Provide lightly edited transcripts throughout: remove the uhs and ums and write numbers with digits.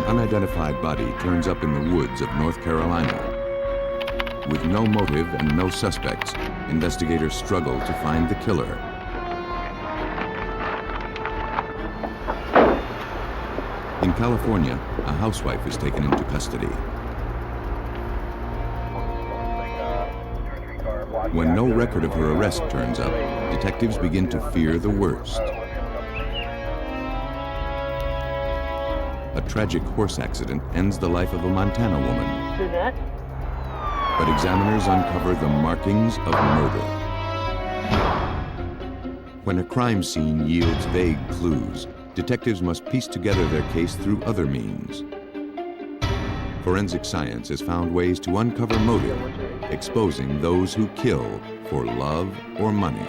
An unidentified body turns up in the woods of North Carolina. With no motive and no suspects, investigators struggle to find the killer. In California, a housewife is taken into custody. When no record of her arrest turns up, detectives begin to fear the worst. A tragic horse accident ends the life of a Montana woman. But examiners uncover the markings of murder. When a crime scene yields vague clues, detectives must piece together their case through other means. Forensic science has found ways to uncover motive, exposing those who kill for love or money.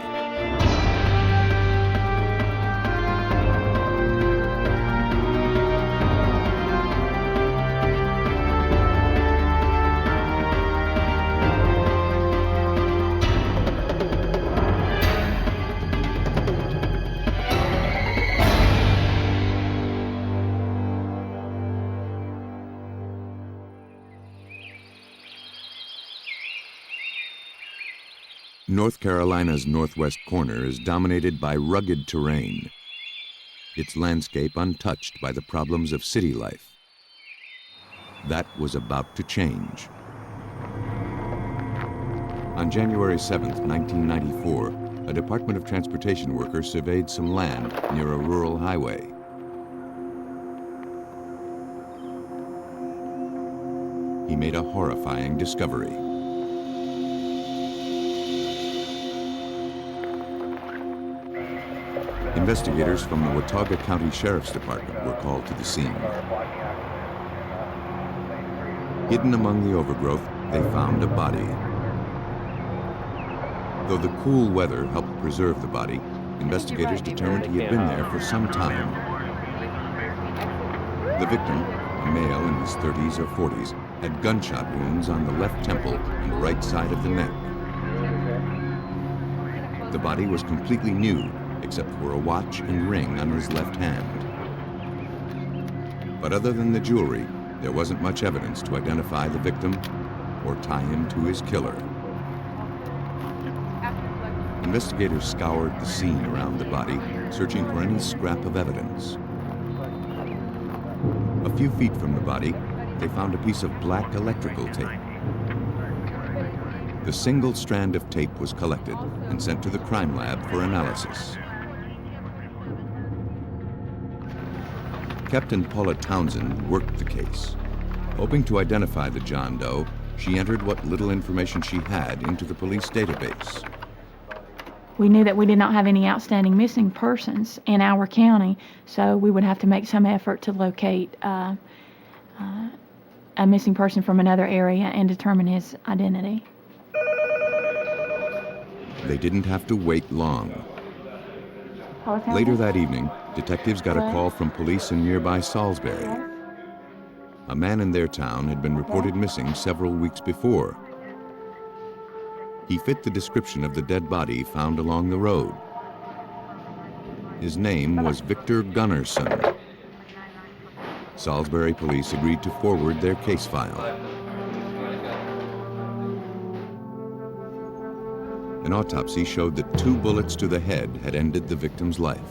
North Carolina's northwest corner is dominated by rugged terrain, its landscape untouched by the problems of city life. That was about to change. On January 7th, 1994, a Department of Transportation worker surveyed some land near a rural highway. He made a horrifying discovery. Investigators from the Watauga County Sheriff's Department were called to the scene. Hidden among the overgrowth, they found a body. Though the cool weather helped preserve the body, investigators determined he had been there for some time. The victim, a male in his 30s or 40s, had gunshot wounds on the left temple and right side of the neck. The body was completely nude, except for a watch and ring on his left hand. But other than the jewelry, there wasn't much evidence to identify the victim or tie him to his killer. Investigators scoured the scene around the body, searching for any scrap of evidence. A few feet from the body, they found a piece of black electrical tape. The single strand of tape was collected and sent to the crime lab for analysis. Captain Paula Townsend worked the case. Hoping to identify the John Doe, she entered what little information she had into the police database. We knew that we did not have any outstanding missing persons in our county, so we would have to make some effort to locate a missing person from another area and determine his identity. They didn't have to wait long. Later that evening, detectives got a call from police in nearby Salisbury. A man in their town had been reported missing several weeks before. He fit the description of the dead body found along the road. His name was Victor Gunnarsson. Salisbury police agreed to forward their case file. An autopsy showed that 2 bullets to the head had ended the victim's life.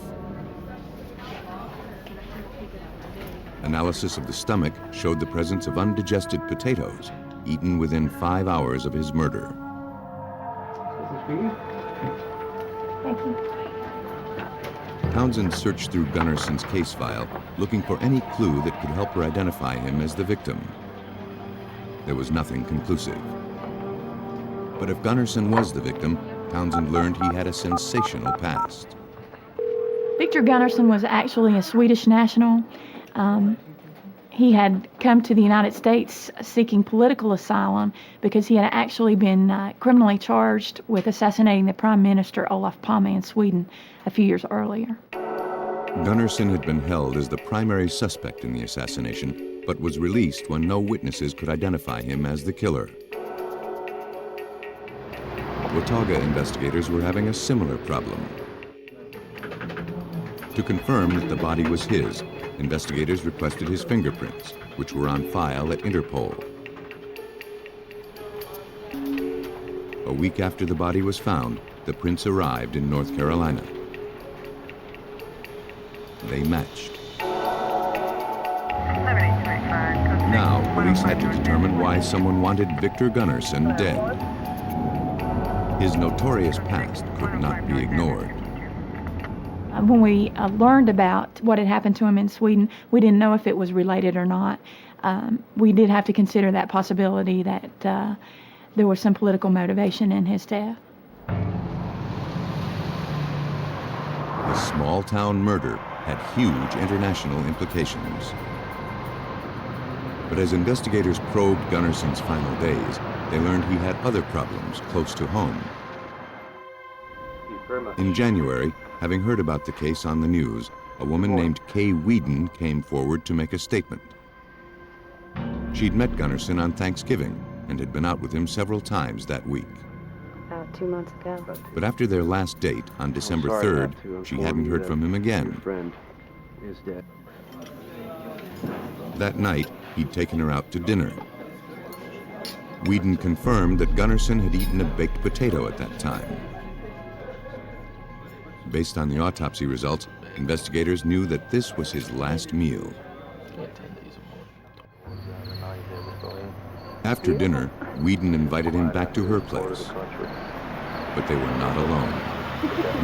Analysis of the stomach showed the presence of undigested potatoes, eaten within 5 hours of his murder. Thank you. Townsend searched through Gunnarsson's case file, looking for any clue that could help her identify him as the victim. There was nothing conclusive. But if Gunnarsson was the victim, Townsend learned he had a sensational past. Victor Gunnarsson was actually a Swedish national. He had come to the United States seeking political asylum because he had actually been criminally charged with assassinating the Prime Minister Olof Palme in Sweden a few years earlier. Gunnarsson had been held as the primary suspect in the assassination, but was released when no witnesses could identify him as the killer. Watauga investigators were having a similar problem. To confirm that the body was his, investigators requested his fingerprints, which were on file at Interpol. A week after the body was found, the prints arrived in North Carolina. They matched. Now, police had to determine why someone wanted Victor Gunnarsson dead. His notorious past could not be ignored. When we learned about what had happened to him in Sweden, we didn't know if it was related or not. We did have to consider that possibility that there was some political motivation in his death. The small-town murder had huge international implications. But as investigators probed Gunnarsson's final days, they learned he had other problems close to home. In January, having heard about the case on the news, a woman named Kay Whedon came forward to make a statement. She'd met Gunnarsson on Thanksgiving and had been out with him several times that week. About 2 months ago. But after their last date on December 3rd, she hadn't heard from him again. That night, he'd taken her out to dinner. Whedon confirmed that Gunnarsson had eaten a baked potato at that time. Based on the autopsy results, investigators knew that this was his last meal. After dinner, Whedon invited him back to her place. But they were not alone.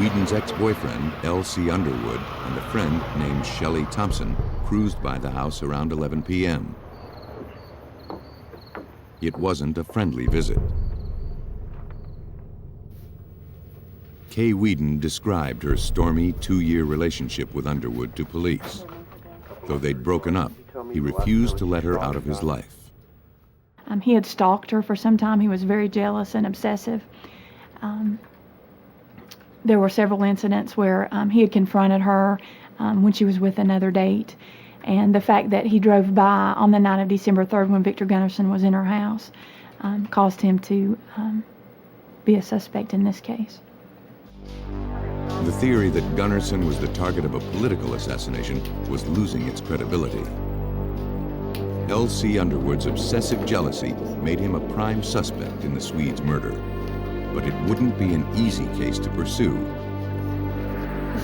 Whedon's ex-boyfriend, L.C. Underwood, and a friend named Shelley Thompson cruised by the house around 11 p.m. It wasn't a friendly visit. Kay Whedon described her stormy 2-year relationship with Underwood to police. Though they'd broken up, he refused to let her out of his life. He had stalked her for some time. He was very jealous and obsessive. There were several incidents where he had confronted her when she was with another date. And the fact that he drove by on the night of December 3rd when Victor Gunnarsson was in her house caused him to be a suspect in this case. The theory that Gunnarsson was the target of a political assassination was losing its credibility. L.C. Underwood's obsessive jealousy made him a prime suspect in the Swede's murder. But it wouldn't be an easy case to pursue.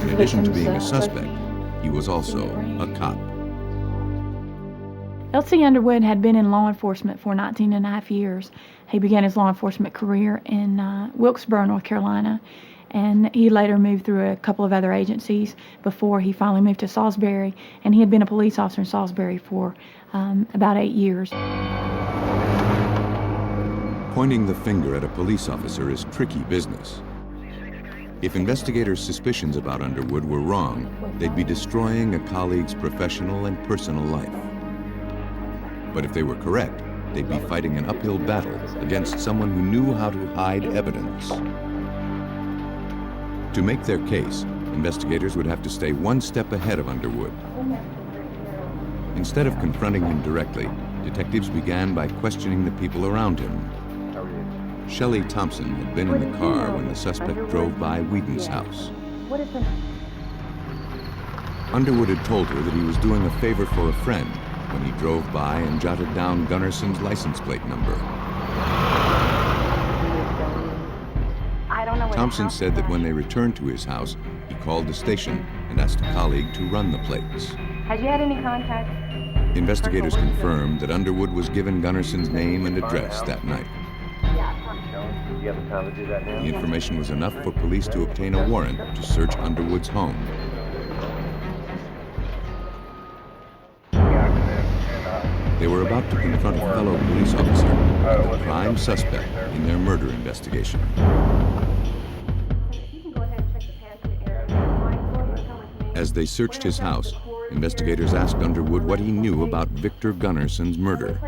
In addition to being a suspect, he was also a cop. L.C. Underwood had been in law enforcement for 19 and a half years. He began his law enforcement career in Wilkesboro, North Carolina, and he later moved through a couple of other agencies before he finally moved to Salisbury, and he had been a police officer in Salisbury for about 8 years. Pointing the finger at a police officer is tricky business. If investigators' suspicions about Underwood were wrong, they'd be destroying a colleague's professional and personal life. But if they were correct, they'd be fighting an uphill battle against someone who knew how to hide evidence. To make their case, investigators would have to stay one step ahead of Underwood. Instead of confronting him directly, detectives began by questioning the people around him. Shelley Thompson had been in the car when the suspect drove by Whedon's house. Underwood had told her that he was doing a favor for a friend when he drove by and jotted down Gunnarsson's license plate number. Thompson said that when they returned to his house, he called the station and asked a colleague to run the plates. Has you had any contact? Investigators confirmed that Underwood was given Gunnarsson's name and address that night. The information was enough for police to obtain a warrant to search Underwood's home. They were about to confront a fellow police officer and the prime suspect in their murder investigation. As they searched his house, investigators asked Underwood what he knew about Victor Gunnarsson's murder.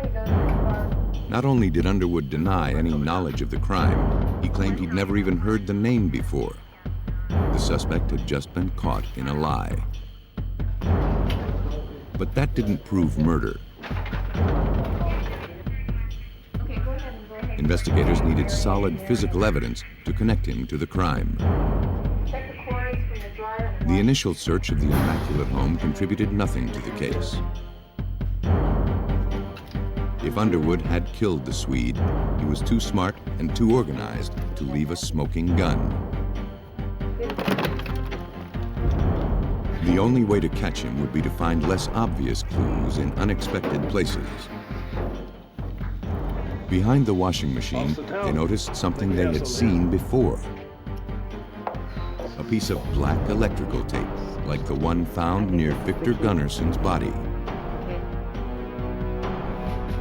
Not only did Underwood deny any knowledge of the crime, he claimed he'd never even heard the name before. The suspect had just been caught in a lie. But that didn't prove murder. Investigators needed solid physical evidence to connect him to the crime. Check the cords from the The initial search of the immaculate home contributed nothing to the case. If Underwood had killed the Swede, he was too smart and too organized to leave a smoking gun. The only way to catch him would be to find less obvious clues in unexpected places. Behind the washing machine, they noticed something they had seen before. A piece of black electrical tape, like the one found near Victor Gunnarson's body.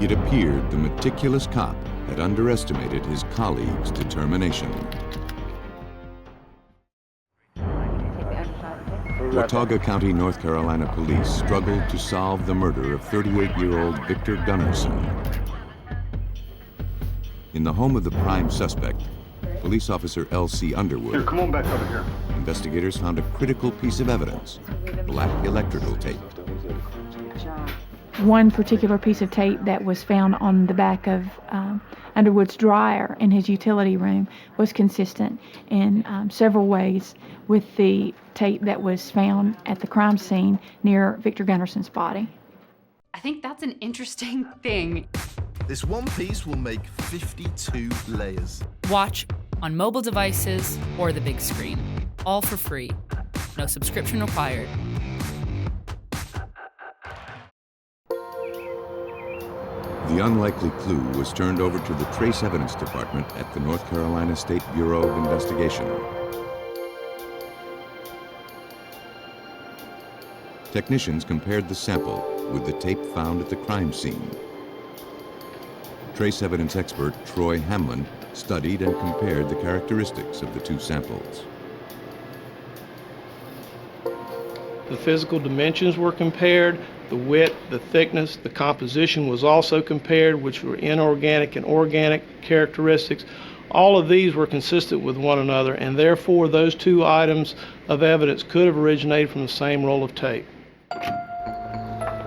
It appeared the meticulous cop had underestimated his colleague's determination. Watauga County, North Carolina police struggled to solve the murder of 38-year-old Victor Gunnerson. In the home of the prime suspect, police officer L.C. Underwood, Here, come on back over here. investigators found a critical piece of evidence, black electrical tape. One particular piece of tape that was found on the back of Underwood's dryer in his utility room was consistent in several ways with the tape that was found at the crime scene near Victor Gunnarson's body. I think that's an interesting thing. This one piece will make 52 layers. Watch on mobile devices or the big screen. All for free. No subscription required. The unlikely clue was turned over to the Trace Evidence Department at the North Carolina State Bureau of Investigation. Technicians compared the sample with the tape found at the crime scene. Trace evidence expert Troy Hamlin studied and compared the characteristics of the two samples. The physical dimensions were compared, the width, the thickness, the composition was also compared, which were inorganic and organic characteristics. All of these were consistent with one another, and therefore those two items of evidence could have originated from the same roll of tape.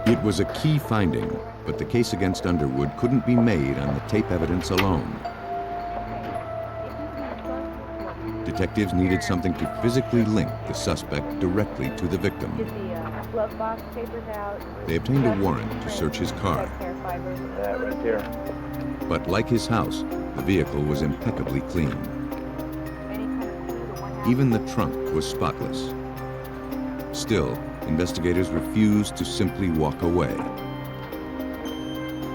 It was a key finding, but the case against Underwood couldn't be made on the tape evidence alone. Detectives needed something to physically link the suspect directly to the victim. They obtained a warrant to search his car. Right there. But like his house, the vehicle was impeccably clean. Even the trunk was spotless. Still, investigators refused to simply walk away.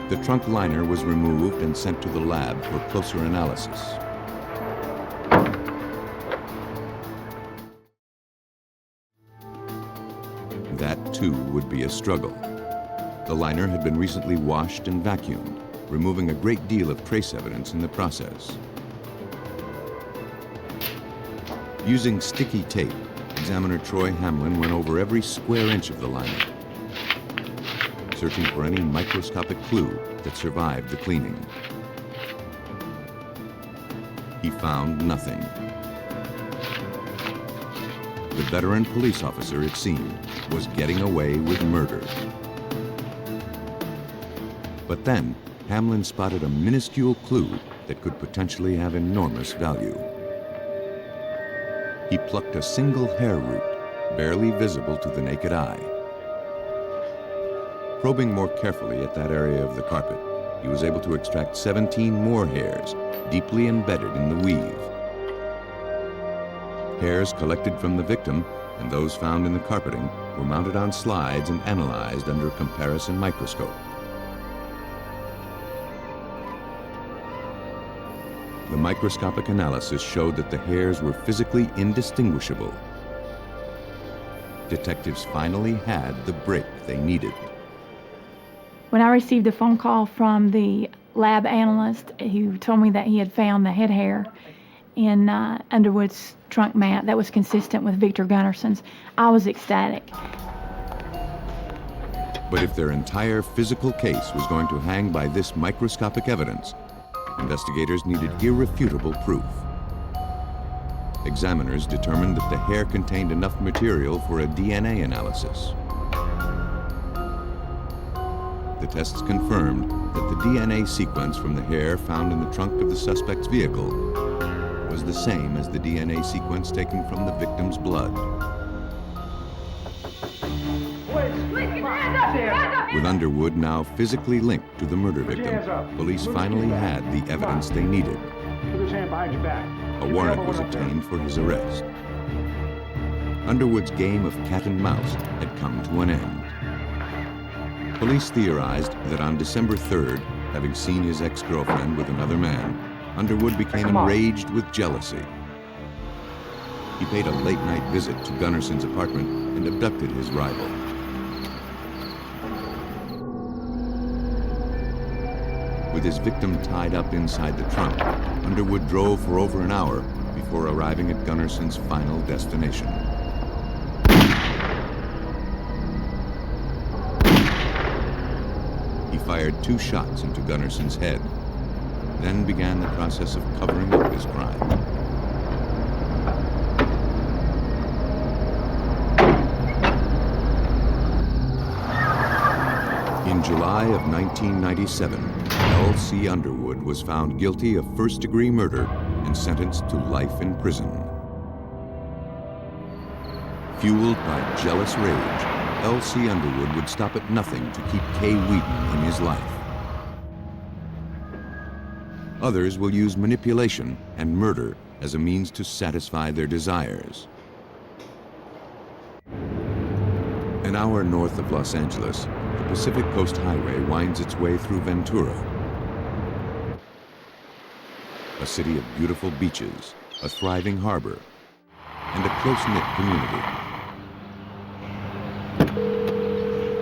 The trunk liner was removed and sent to the lab for closer analysis. That, too, would be a struggle. The liner had been recently washed and vacuumed, removing a great deal of trace evidence in the process. Using sticky tape, examiner Troy Hamlin went over every square inch of the liner, searching for any microscopic clue that survived the cleaning. He found nothing. The veteran police officer, it seemed, was getting away with murder. But then, Hamlin spotted a minuscule clue that could potentially have enormous value. He plucked a single hair root, barely visible to the naked eye. Probing more carefully at that area of the carpet, he was able to extract 17 more hairs, deeply embedded in the weave. Hairs collected from the victim and those found in the carpeting were mounted on slides and analyzed under a comparison microscope. The microscopic analysis showed that the hairs were physically indistinguishable. Detectives finally had the break they needed. When I received a phone call from the lab analyst who told me that he had found the head hair in Underwood's trunk mat that was consistent with Victor Gunnarson's, I was ecstatic. But if their entire physical case was going to hang by this microscopic evidence, investigators needed irrefutable proof. Examiners determined that the hair contained enough material for a DNA analysis. The tests confirmed that the DNA sequence from the hair found in the trunk of the suspect's vehicle was the same as the DNA sequence taken from the victim's blood. With Underwood now physically linked to the murder victim, police finally had the evidence they needed. Put his hand behind your back. A warrant was obtained for his arrest. Underwood's game of cat and mouse had come to an end. Police theorized that on December 3rd, having seen his ex-girlfriend with another man, Underwood became enraged with jealousy. He paid a late-night visit to Gunnarson's apartment and abducted his rival. With his victim tied up inside the trunk, Underwood drove for over an hour before arriving at Gunnarson's final destination. He fired 2 shots into Gunnarson's head, then began the process of covering up his crime. In July of 1997, L.C. Underwood was found guilty of first-degree murder and sentenced to life in prison. Fueled by jealous rage, L.C. Underwood would stop at nothing to keep Kay Wheaton in his life. Others will use manipulation and murder as a means to satisfy their desires. An hour north of Los Angeles, the Pacific Coast Highway winds its way through Ventura, a city of beautiful beaches, a thriving harbor, and a close-knit community.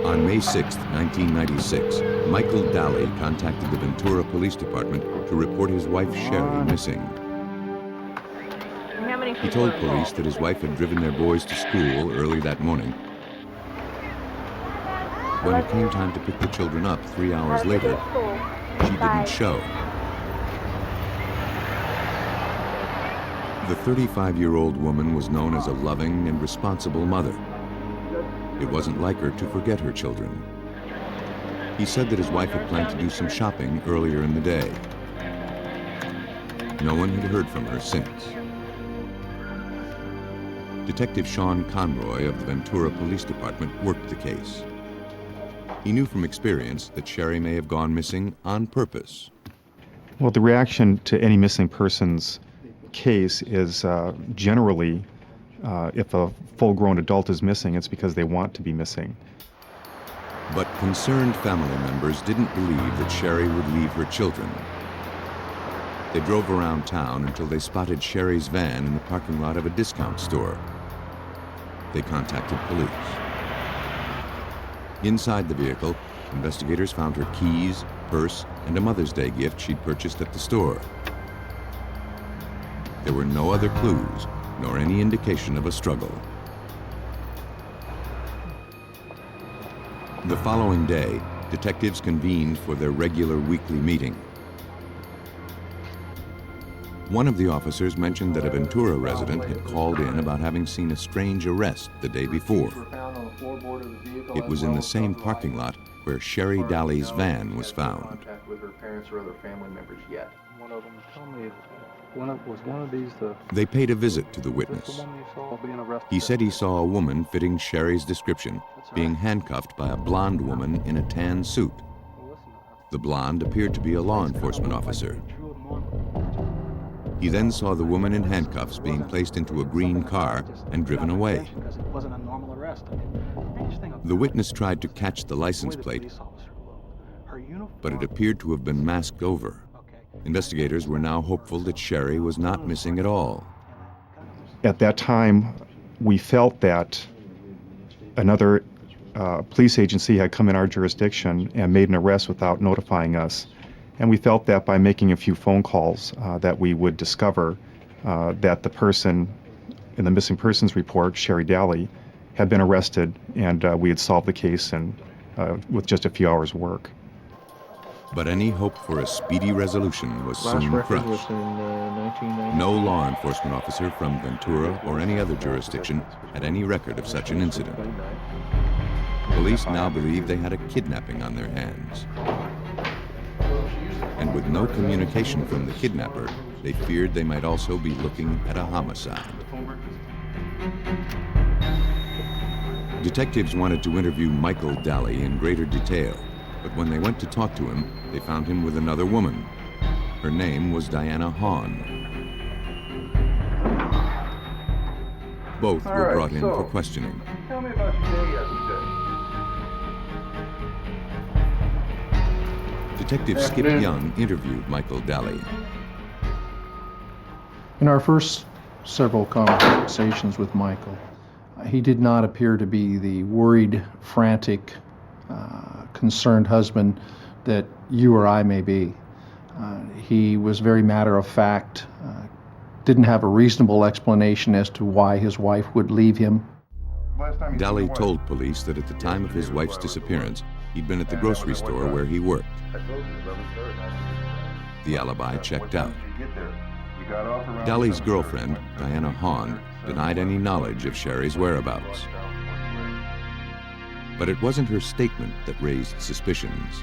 On May 6, 1996, Michael Daly contacted the Ventura Police Department to report his wife Sherry missing. He told police that his wife had driven their boys to school early that morning. When it came time to pick the children up 3 hours later, she didn't show. The 35-year-old woman was known as a loving and responsible mother. It wasn't like her to forget her children. He said that his wife had planned to do some shopping earlier in the day. No one had heard from her since. Detective Sean Conroy of the Ventura Police Department worked the case. He knew from experience that Sherry may have gone missing on purpose. Well, the reaction to any missing persons case is generally, if a full-grown adult is missing, it's because they want to be missing. But concerned family members didn't believe that Sherry would leave her children. They drove around town until they spotted Sherry's van in the parking lot of a discount store. They contacted police. Inside the vehicle, investigators found her keys, purse, and a Mother's Day gift she'd purchased at the store. There were no other clues, nor any indication of a struggle. The following day, detectives convened for their regular weekly meeting. One of the officers mentioned that a Ventura resident had called in about having seen a strange arrest the day before. It was in the same parking lot where Sherry Daly's van was found. They paid a visit to the witness. He said he saw a woman fitting Sherry's description being handcuffed by a blonde woman in a tan suit. The blonde appeared to be a law enforcement officer. He then saw the woman in handcuffs being placed into a green car and driven away. The witness tried to catch the license plate, but it appeared to have been masked over. Investigators were now hopeful that Sherry was not missing at all. At that time, we felt that another police agency had come in our jurisdiction and made an arrest without notifying us. And we felt that by making a few phone calls that we would discover that the person in the missing persons report, Sherry Daly, had been arrested, and we had solved the case with just a few hours' work. But any hope for a speedy resolution was soon crushed. No law enforcement officer from Ventura or any other jurisdiction had any record of such an incident. Police now believed they had a kidnapping on their hands. And with no communication from the kidnapper, they feared they might also be looking at a homicide. Detectives wanted to interview Michael Daly in greater detail, but when they went to talk to him, they found him with another woman. Her name was Diana Hahn. Both were brought in for questioning. Tell me about your day yesterday. Detective Skip Young interviewed Michael Daly. In our first several conversations with Michael, he did not appear to be the worried, frantic, concerned husband that you or I may be. He was very matter of fact, didn't have a reasonable explanation as to why his wife would leave him. Daly told police that at the time of his wife's disappearance, he'd been at the grocery store where he worked. The alibi checked out. Daly's girlfriend, Diana Hahn, denied any knowledge of Sherry's whereabouts. But it wasn't her statement that raised suspicions.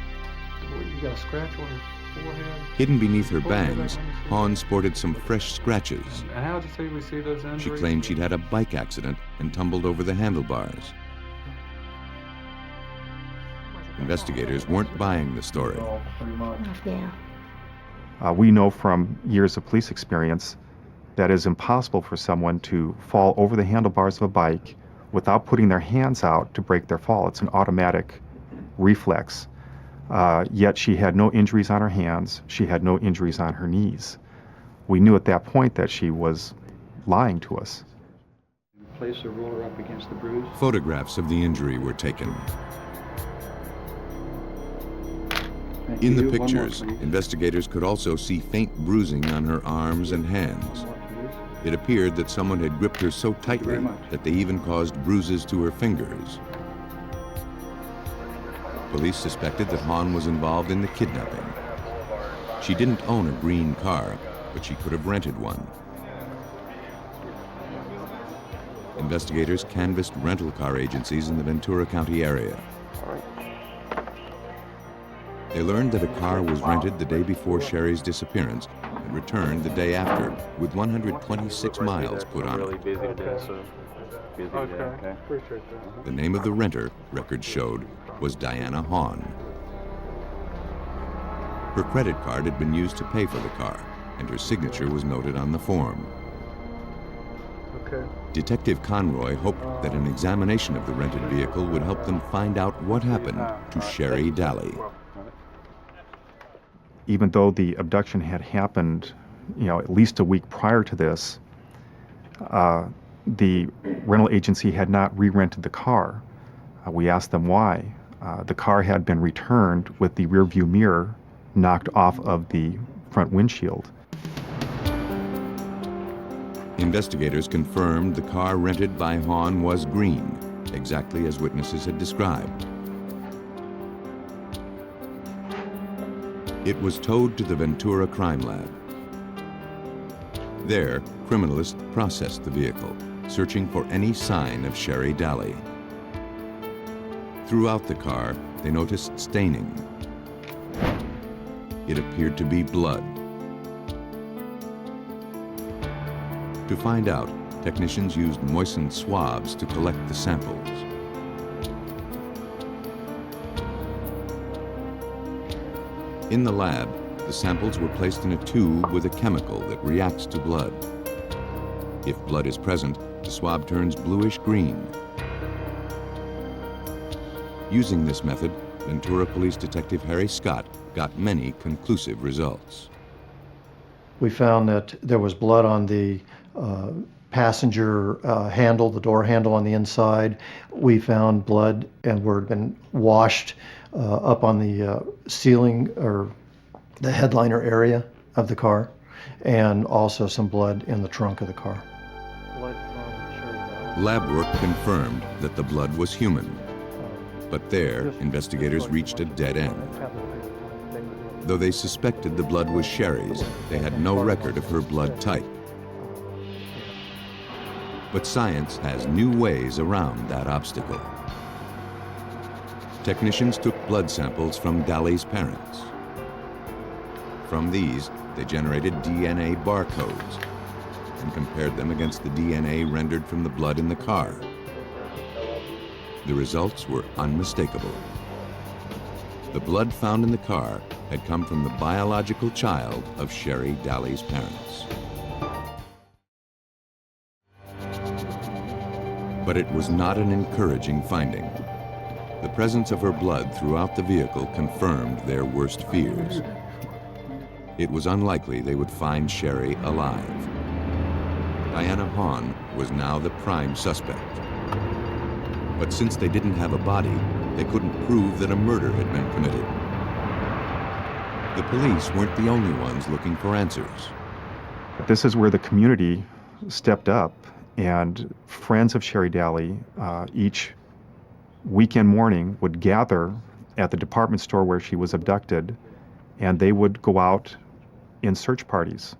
You got a scratch on your forehead? Hidden beneath her bangs, Hahn sported some fresh scratches. And how did you say we see those injuries? She claimed she'd had a bike accident and tumbled over the handlebars. Investigators weren't buying the story. Yeah. We know from years of police experience that it's impossible for someone to fall over the handlebars of a bike without putting their hands out to break their fall. It's an automatic reflex. Yet she had no injuries on her hands. She had no injuries on her knees. We knew at that point that she was lying to us. Place the roller up against the bruise. Photographs of the injury were taken. In the pictures, investigators could also see faint bruising on her arms and hands. It appeared that someone had gripped her so tightly that they even caused bruises to her fingers. Police suspected that Hahn was involved in the kidnapping. She didn't own a green car, but she could have rented one. Investigators canvassed rental car agencies in the Ventura County area. They learned that a car was rented the day before Sherry's disappearance and returned the day after, with 126 miles put on it. The name of the renter, records showed, was Diana Hahn. Her credit card had been used to pay for the car, and her signature was noted on the form. Detective Conroy hoped that an examination of the rented vehicle would help them find out what happened to Sherry Daly. Even though the abduction had happened, at least a week prior to this, the rental agency had not re-rented the car. We asked them why. The car had been returned with the rear view mirror knocked off of the front windshield. Investigators confirmed the car rented by Hahn was green, exactly as witnesses had described. It was towed to the Ventura Crime Lab. There, criminalists processed the vehicle, searching for any sign of Sherry Daly. Throughout the car, they noticed staining. It appeared to be blood. To find out, technicians used moistened swabs to collect the samples. In the lab, the samples were placed in a tube with a chemical that reacts to blood. If blood is present, the swab turns bluish-green. Using this method, Ventura Police Detective Harry Scott got many conclusive results. We found that there was blood on the passenger handle, the door handle on the inside. We found blood and were been washed up on the ceiling or the headliner area of the car, and also some blood in the trunk of the car. Lab work confirmed that the blood was human, but there, investigators reached a dead end. Though they suspected the blood was Sherry's, they had no record of her blood type. But science has new ways around that obstacle. Technicians took blood samples from Daly's parents. From these, they generated DNA barcodes and compared them against the DNA rendered from the blood in the car. The results were unmistakable. The blood found in the car had come from the biological child of Sherry Daly's parents. But it was not an encouraging finding. The presence of her blood throughout the vehicle confirmed their worst fears. It was unlikely they would find Sherry alive. Diana Hahn was now the prime suspect. But since they didn't have a body, they couldn't prove that a murder had been committed. The police weren't the only ones looking for answers. This is where the community stepped up, and friends of Sherry Daly each weekend morning would gather at the department store where she was abducted, and they would go out in search parties.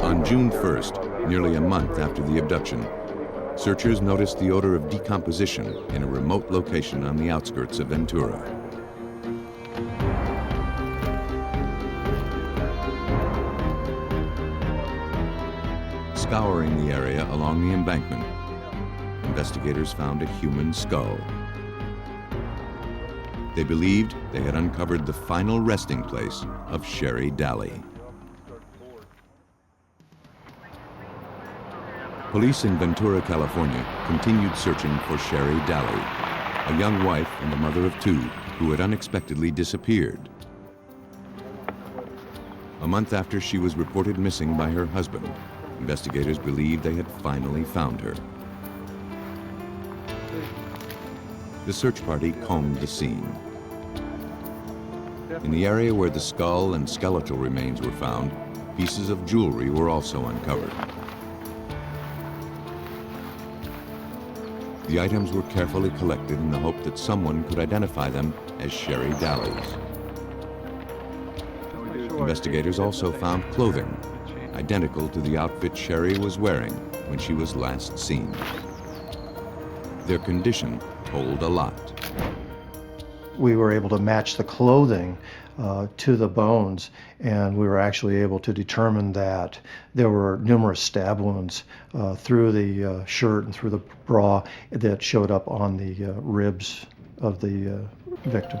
On June 1st, nearly a month after the abduction, searchers noticed the odor of decomposition in a remote location on the outskirts of Ventura. Scouring the area along the embankment, investigators found a human skull. They believed they had uncovered the final resting place of Sherry Daly. Police in Ventura, California, continued searching for Sherry Daly, a young wife and a mother of two who had unexpectedly disappeared. A month after she was reported missing by her husband, investigators believed they had finally found her. The search party combed the scene. In the area where the skull and skeletal remains were found, pieces of jewelry were also uncovered. The items were carefully collected in the hope that someone could identify them as Sherry Daly's. Investigators also found clothing identical to the outfit Sherry was wearing when she was last seen. Their condition told a lot. We were able to match the clothing to the bones, and we were actually able to determine that there were numerous stab wounds through the shirt and through the bra that showed up on the ribs of the victim.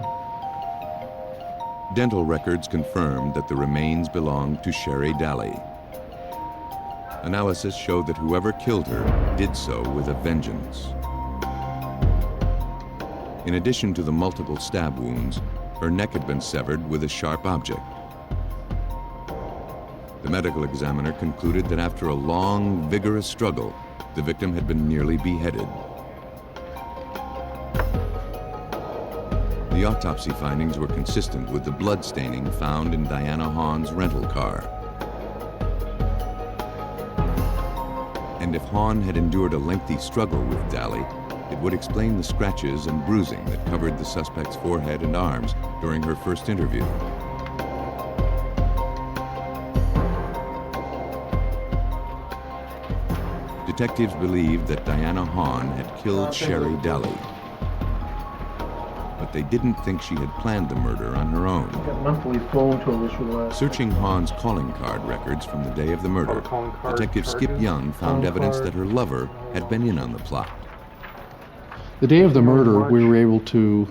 Dental records confirmed that the remains belonged to Sherry Daly. Analysis showed that whoever killed her did so with a vengeance. In addition to the multiple stab wounds, her neck had been severed with a sharp object. The medical examiner concluded that after a long, vigorous struggle, the victim had been nearly beheaded. The autopsy findings were consistent with the blood staining found in Diana Hahn's rental car. And if Hahn had endured a lengthy struggle with Daly, it would explain the scratches and bruising that covered the suspect's forehead and arms during her first interview. Detectives believed that Diana Hahn had killed Sherry Daly, but they didn't think she had planned the murder on her own. Monthly phone totals for the last. Searching Hahn's calling card records from the day of the murder, Detective Skip Young found evidence that her lover had been in on the plot. The day of the murder, we were able to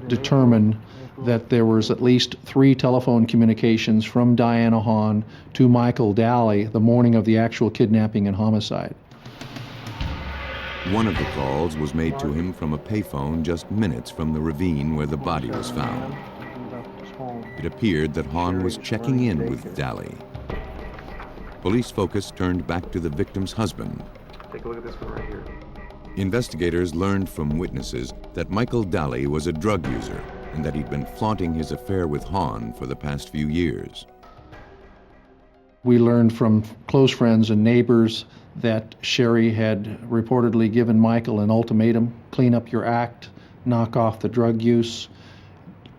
determine that there was at least 3 telephone communications from Diana Hahn to Michael Daly the morning of the actual kidnapping and homicide. One of the calls was made to him from a payphone just minutes from the ravine where the body was found. It appeared that Hahn was checking in with Daly. Police focus turned back to the victim's husband. Take a look at this one right here. Investigators learned from witnesses that Michael Daly was a drug user and that he'd been flaunting his affair with Hahn for the past few years. We learned from close friends and neighbors that Sherry had reportedly given Michael an ultimatum: clean up your act, knock off the drug use,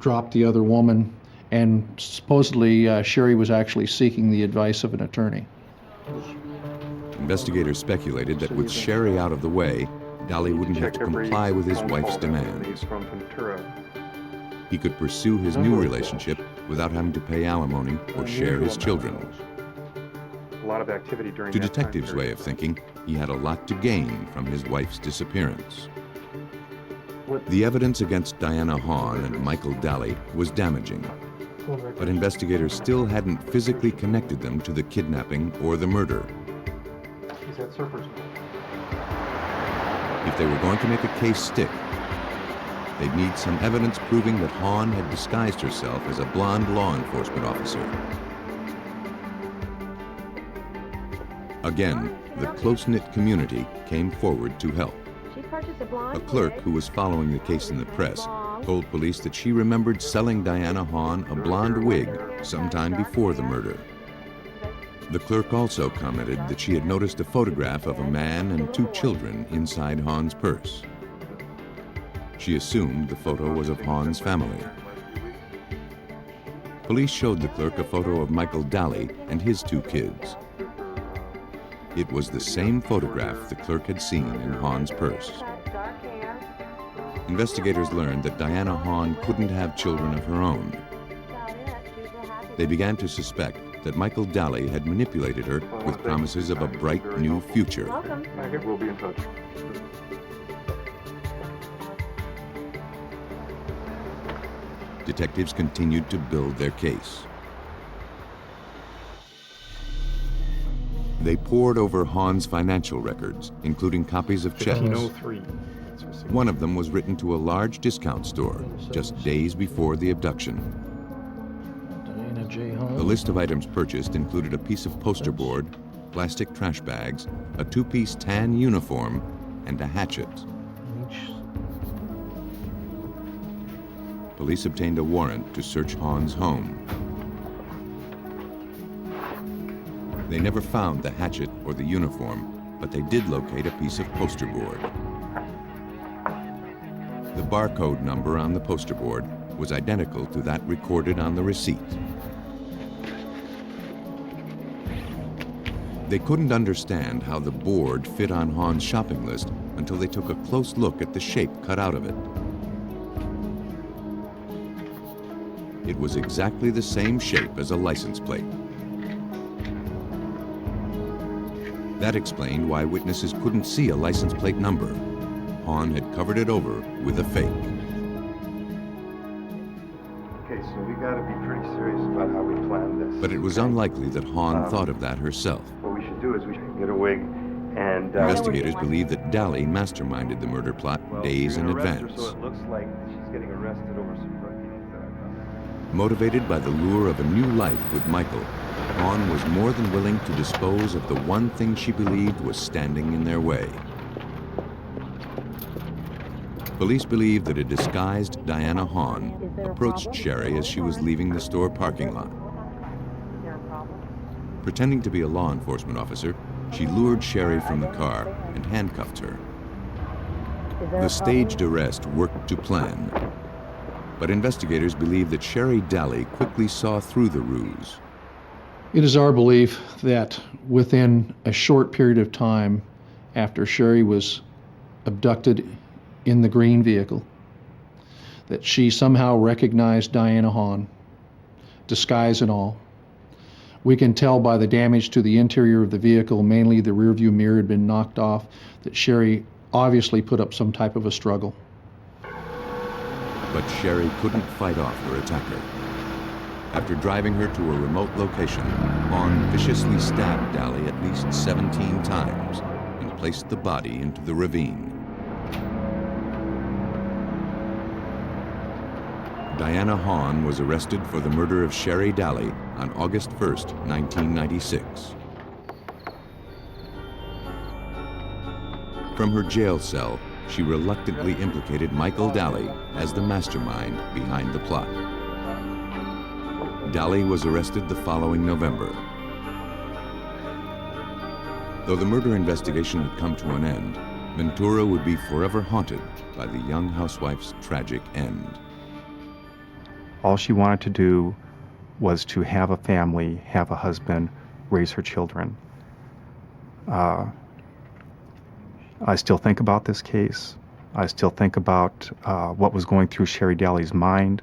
drop the other woman, and supposedly Sherry was actually seeking the advice of an attorney. Investigators speculated that with Sherry out of the way, Daly wouldn't have to comply with his wife's demands. He could pursue his new relationship without having to pay alimony or share his children. lot of activity during To that time detectives' period. way of thinking, he had a lot to gain from his wife's disappearance. The evidence against Diana Hahn and Michael Daly was damaging, but investigators still hadn't physically connected them to the kidnapping or the murder. He's at Surfer's Mill. If they were going to make a case stick, they'd need some evidence proving that Hahn had disguised herself as a blonde law enforcement officer. Again, the close-knit community came forward to help. A clerk who was following the case in the press told police that she remembered selling Diana Hahn a blonde wig sometime before the murder. The clerk also commented that she had noticed a photograph of a man and 2 children inside Hahn's purse. She assumed the photo was of Hahn's family. Police showed the clerk a photo of Michael Daly and his 2 kids. It was the same photograph the clerk had seen in Hahn's purse. Investigators learned that Diana Hahn couldn't have children of her own. They began to suspect that Michael Daly had manipulated her with promises of a bright new future. We'll be in touch. Detectives continued to build their case. They pored over Hahn's financial records, including copies of checks. 1503. One of them was written to a large discount store just days before the abduction. Diana J. Hahn. The list of items purchased included a piece of poster board, plastic trash bags, a 2-piece tan uniform, and a hatchet. Police obtained a warrant to search Hahn's home. They never found the hatchet or the uniform, but they did locate a piece of poster board. The barcode number on the poster board was identical to that recorded on the receipt. They couldn't understand how the board fit on Hahn's shopping list until they took a close look at the shape cut out of it. It was exactly the same shape as a license plate. That explained why witnesses couldn't see a license plate number. Hahn had covered it over with a fake. Okay, so we gotta be pretty serious about how we plan this. But it was unlikely that Hahn thought of that herself. What we should do is we should get a wig and... Investigators believe that Daly masterminded the murder plot days in advance. So it looks like she's getting arrested over some drug dealings that I've done. Motivated by the lure of a new life with Michael, Hahn was more than willing to dispose of the one thing she believed was standing in their way. Police believe that a disguised Diana Hahn approached Sherry as she was leaving the store parking lot. Pretending to be a law enforcement officer, she lured Sherry from the car and handcuffed her. The staged arrest worked to plan, but investigators believe that Sherry Daly quickly saw through the ruse. It is our belief that within a short period of time after Sherry was abducted in the green vehicle, that she somehow recognized Diana Hahn, disguise and all. We can tell by the damage to the interior of the vehicle, mainly the rearview mirror had been knocked off, that Sherry obviously put up some type of a struggle. But Sherry couldn't fight off her attacker. After driving her to a remote location, Hahn viciously stabbed Daly at least 17 times and placed the body into the ravine. Diana Hahn was arrested for the murder of Sherry Daly on August 1st, 1996. From her jail cell, she reluctantly implicated Michael Daly as the mastermind behind the plot. Daly was arrested the following November. Though the murder investigation had come to an end, Ventura would be forever haunted by the young housewife's tragic end. All she wanted to do was to have a family, have a husband, raise her children. I still think about this case. I still think about what was going through Sherry Daly's mind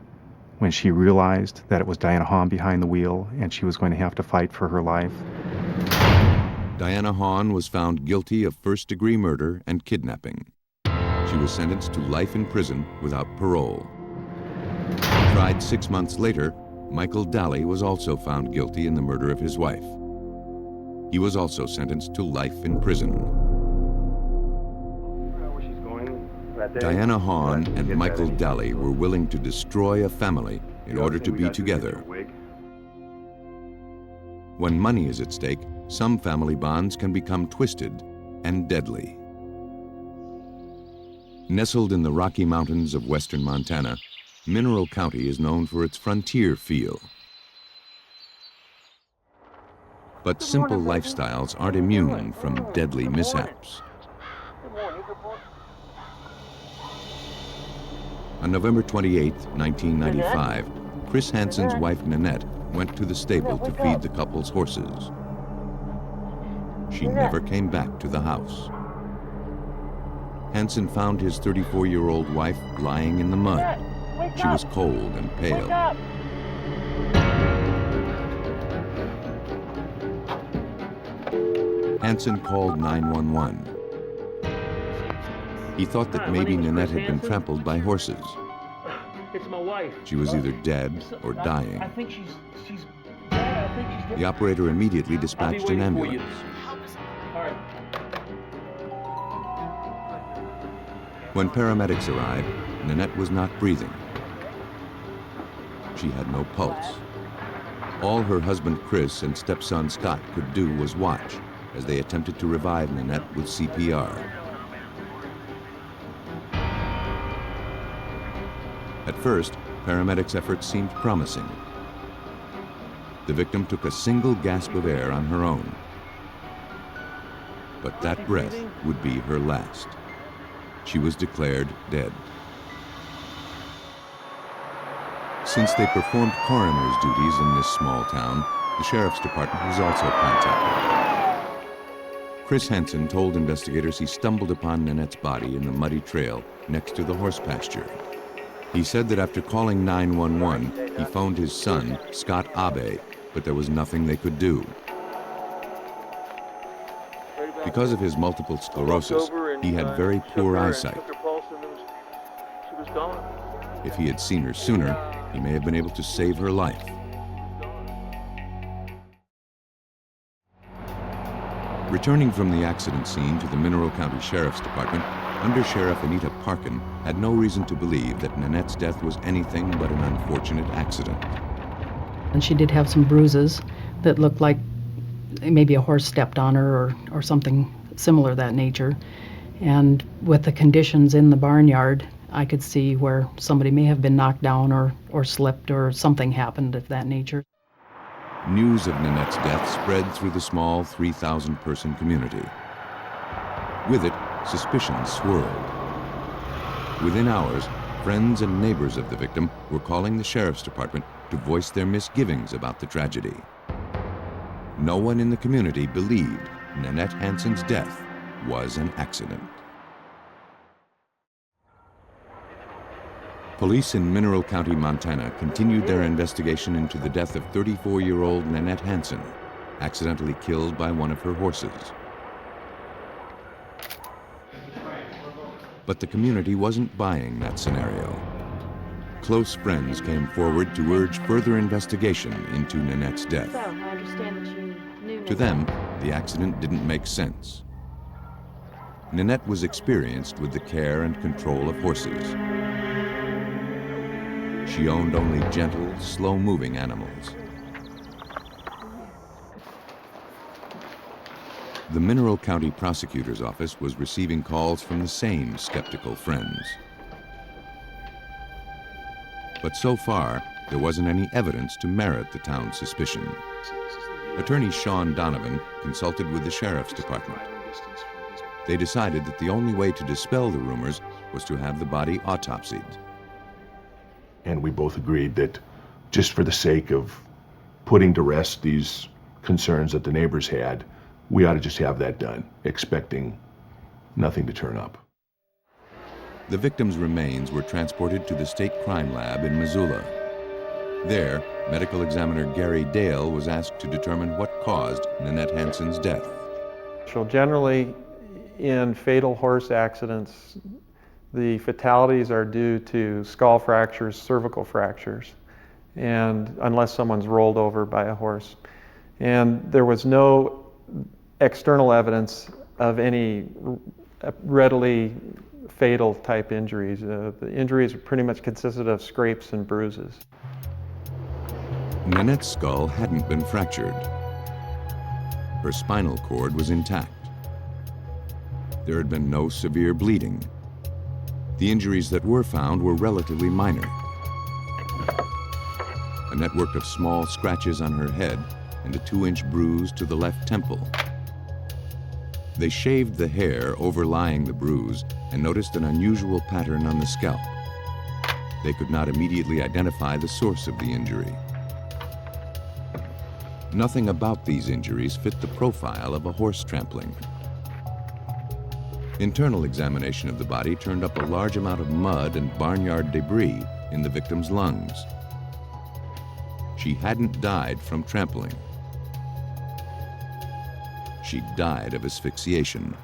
when she realized that it was Diana Hahn behind the wheel and she was going to have to fight for her life. Diana Hahn was found guilty of first-degree murder and kidnapping. She was sentenced to life in prison without parole. Tried 6 months later, Michael Daly was also found guilty in the murder of his wife. He was also sentenced to life in prison. Diana Hahn and Michael Daly were willing to destroy a family in order to be together. When money is at stake, some family bonds can become twisted and deadly. Nestled in the Rocky Mountains of western Montana, Mineral County is known for its frontier feel. But simple lifestyles aren't immune from deadly mishaps. On November 28, 1995, Chris Hansen's wife Nanette went to the stable to feed the couple's horses. She never came back to the house. Hansen found his 34-year-old wife lying in the mud. She was cold and pale. Hansen called 911. He thought that maybe Nanette had been trampled by horses. It's my wife. She was either dead or dying. I think she's dead. I think she's dead. The operator immediately dispatched an ambulance. All right. When paramedics arrived, Nanette was not breathing. She had no pulse. All her husband Chris and stepson Scott could do was watch as they attempted to revive Nanette with CPR. At first, paramedics' efforts seemed promising. The victim took a single gasp of air on her own. But that breath would be her last. She was declared dead. Since they performed coroner's duties in this small town, the sheriff's department was also contacted. Chris Hansen told investigators he stumbled upon Nanette's body in the muddy trail next to the horse pasture. He said that after calling 911, he phoned his son, Scott Abe, but there was nothing they could do. Because of his multiple sclerosis, he had very poor eyesight. If he had seen her sooner, he may have been able to save her life. Returning from the accident scene to the Mineral County Sheriff's Department, Under Sheriff Anita Parkin had no reason to believe that Nanette's death was anything but an unfortunate accident. And she did have some bruises that looked like maybe a horse stepped on her or something similar that nature. And with the conditions in the barnyard, I could see where somebody may have been knocked down or slipped or something happened of that nature. News of Nanette's death spread through the small 3,000-person community. With it, suspicions swirled. Within hours, friends and neighbors of the victim were calling the sheriff's department to voice their misgivings about the tragedy. No one in the community believed Nanette Hansen's death was an accident. Police in Mineral County, Montana continued their investigation into the death of 34-year-old Nanette Hansen, accidentally killed by one of her horses. But the community wasn't buying that scenario. Close friends came forward to urge further investigation into Nanette's death. So, I understand that you knew To them, the accident didn't make sense. Nanette was experienced with the care and control of horses. She owned only gentle, slow-moving animals. The Mineral County Prosecutor's Office was receiving calls from the same skeptical friends. But so far, there wasn't any evidence to merit the town's suspicion. Attorney Sean Donovan consulted with the sheriff's department. They decided that the only way to dispel the rumors was to have the body autopsied. And we both agreed that just for the sake of putting to rest these concerns that the neighbors had, we ought to just have that done, expecting nothing to turn up. The victim's remains were transported to the state crime lab in Missoula. There, medical examiner Gary Dale was asked to determine what caused Nanette Hansen's death. Generally, in fatal horse accidents, the fatalities are due to skull fractures, cervical fractures, and unless someone's rolled over by a horse. And there was no external evidence of any readily fatal type injuries. The injuries pretty much consisted of scrapes and bruises. Nanette's skull hadn't been fractured. Her spinal cord was intact. There had been no severe bleeding. The injuries that were found were relatively minor. A network of small scratches on her head and a 2-inch bruise to the left temple. They shaved the hair overlying the bruise and noticed an unusual pattern on the scalp. They could not immediately identify the source of the injury. Nothing about these injuries fit the profile of a horse trampling. Internal examination of the body turned up a large amount of mud and barnyard debris in the victim's lungs. She hadn't died from trampling. She died of asphyxiation.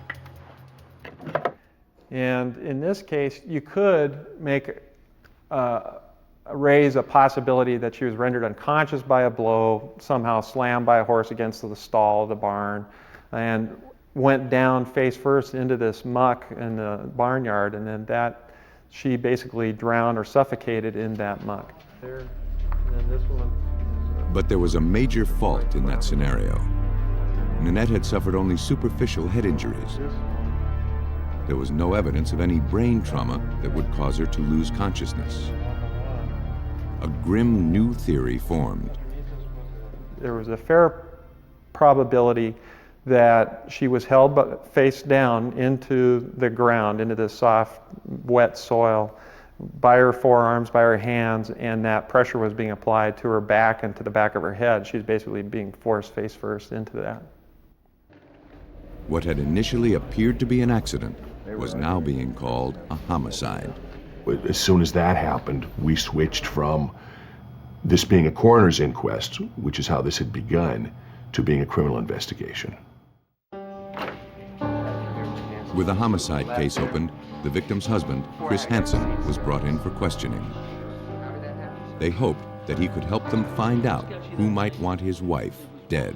And in this case, you could raise a possibility that she was rendered unconscious by a blow, somehow slammed by a horse against the stall of the barn, and went down face first into this muck in the barnyard, and then she basically drowned or suffocated in that muck. There, and then this one. But there was a major fault in that scenario. Nanette had suffered only superficial head injuries. There was no evidence of any brain trauma that would cause her to lose consciousness. A grim new theory formed. There was a fair probability that she was held face down into the ground, into the soft, wet soil, by her forearms, by her hands, and that pressure was being applied to her back and to the back of her head. She's basically being forced face first into that. What had initially appeared to be an accident was now being called a homicide. As soon as that happened, we switched from this being a coroner's inquest, which is how this had begun, to being a criminal investigation. With a homicide case opened, the victim's husband, Chris Hansen, was brought in for questioning. They hoped that he could help them find out who might want his wife dead.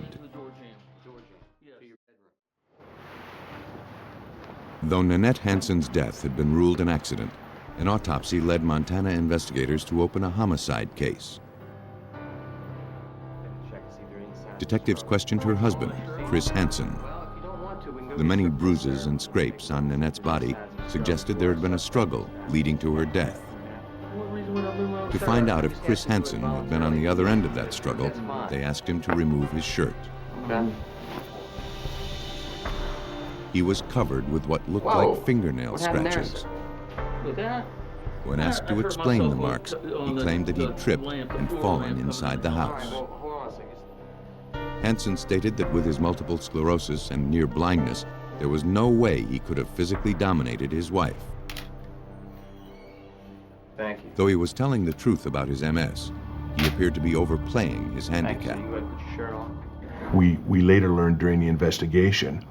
Though Nanette Hansen's death had been ruled an accident, an autopsy led Montana investigators to open a homicide case. Detectives questioned her husband, Chris Hansen. The many bruises and scrapes on Nanette's body suggested there had been a struggle leading to her death. To find out if Chris Hansen had been on the other end of that struggle, they asked him to remove his shirt. He was covered with what looked like fingernail scratches. When asked to explain the marks, he claimed that he'd tripped and fallen inside the house. Hansen stated that with his multiple sclerosis and near blindness, there was no way he could have physically dominated his wife. Thank you. Though he was telling the truth about his MS, he appeared to be overplaying his handicap. We later learned during the investigation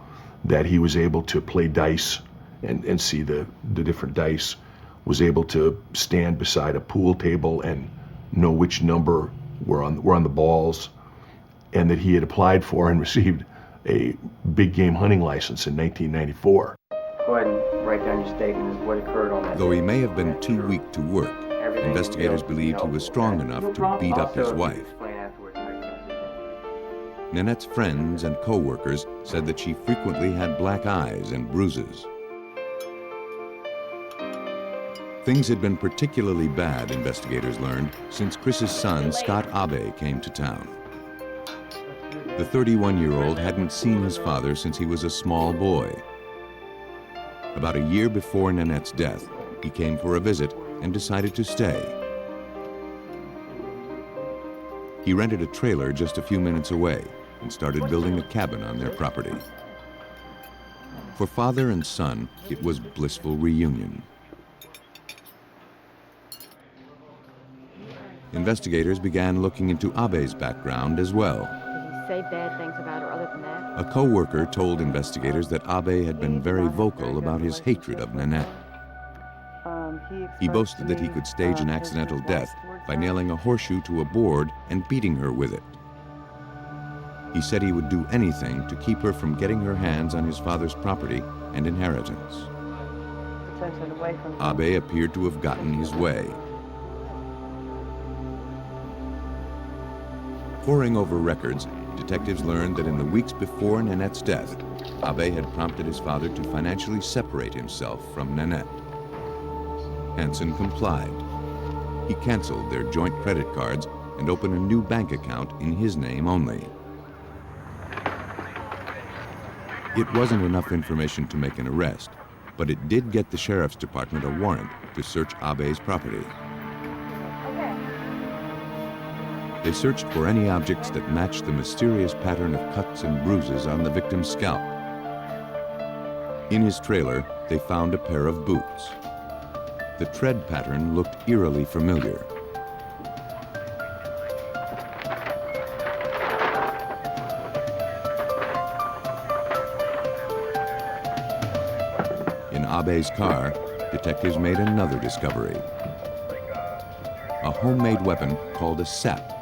that he was able to play dice and see the different dice, was able to stand beside a pool table and know which number were on the balls, and that he had applied for and received a big game hunting license in 1994. Go ahead and write down your statement as what occurred on that. Though he may have been too weak to work, investigators believed he was strong enough to beat up his wife. Nanette's friends and co-workers said that she frequently had black eyes and bruises. Things had been particularly bad, investigators learned, since Chris's son, Scott Abe, came to town. The 31-year-old hadn't seen his father since he was a small boy. About a year before Nanette's death, he came for a visit and decided to stay. He rented a trailer just a few minutes away and started building a cabin on their property. For father and son, it was blissful reunion. Investigators began looking into Abe's background as well. say bad things about her other than that? A co-worker told investigators that Abe had been very vocal about his hatred of Nanette. He boasted that he could stage an accidental death by nailing a horseshoe to a board and beating her with it. He said he would do anything to keep her from getting her hands on his father's property and inheritance. Abe appeared to have gotten his way. Poring over records, detectives learned that in the weeks before Nanette's death, Abe had prompted his father to financially separate himself from Nanette. Hansen complied. He canceled their joint credit cards and opened a new bank account in his name only. It wasn't enough information to make an arrest, but it did get the sheriff's department a warrant to search Abe's property. They searched for any objects that matched the mysterious pattern of cuts and bruises on the victim's scalp. In his trailer, they found a pair of boots. The tread pattern looked eerily familiar. In Abe's car, detectives made another discovery. A homemade weapon called a sap.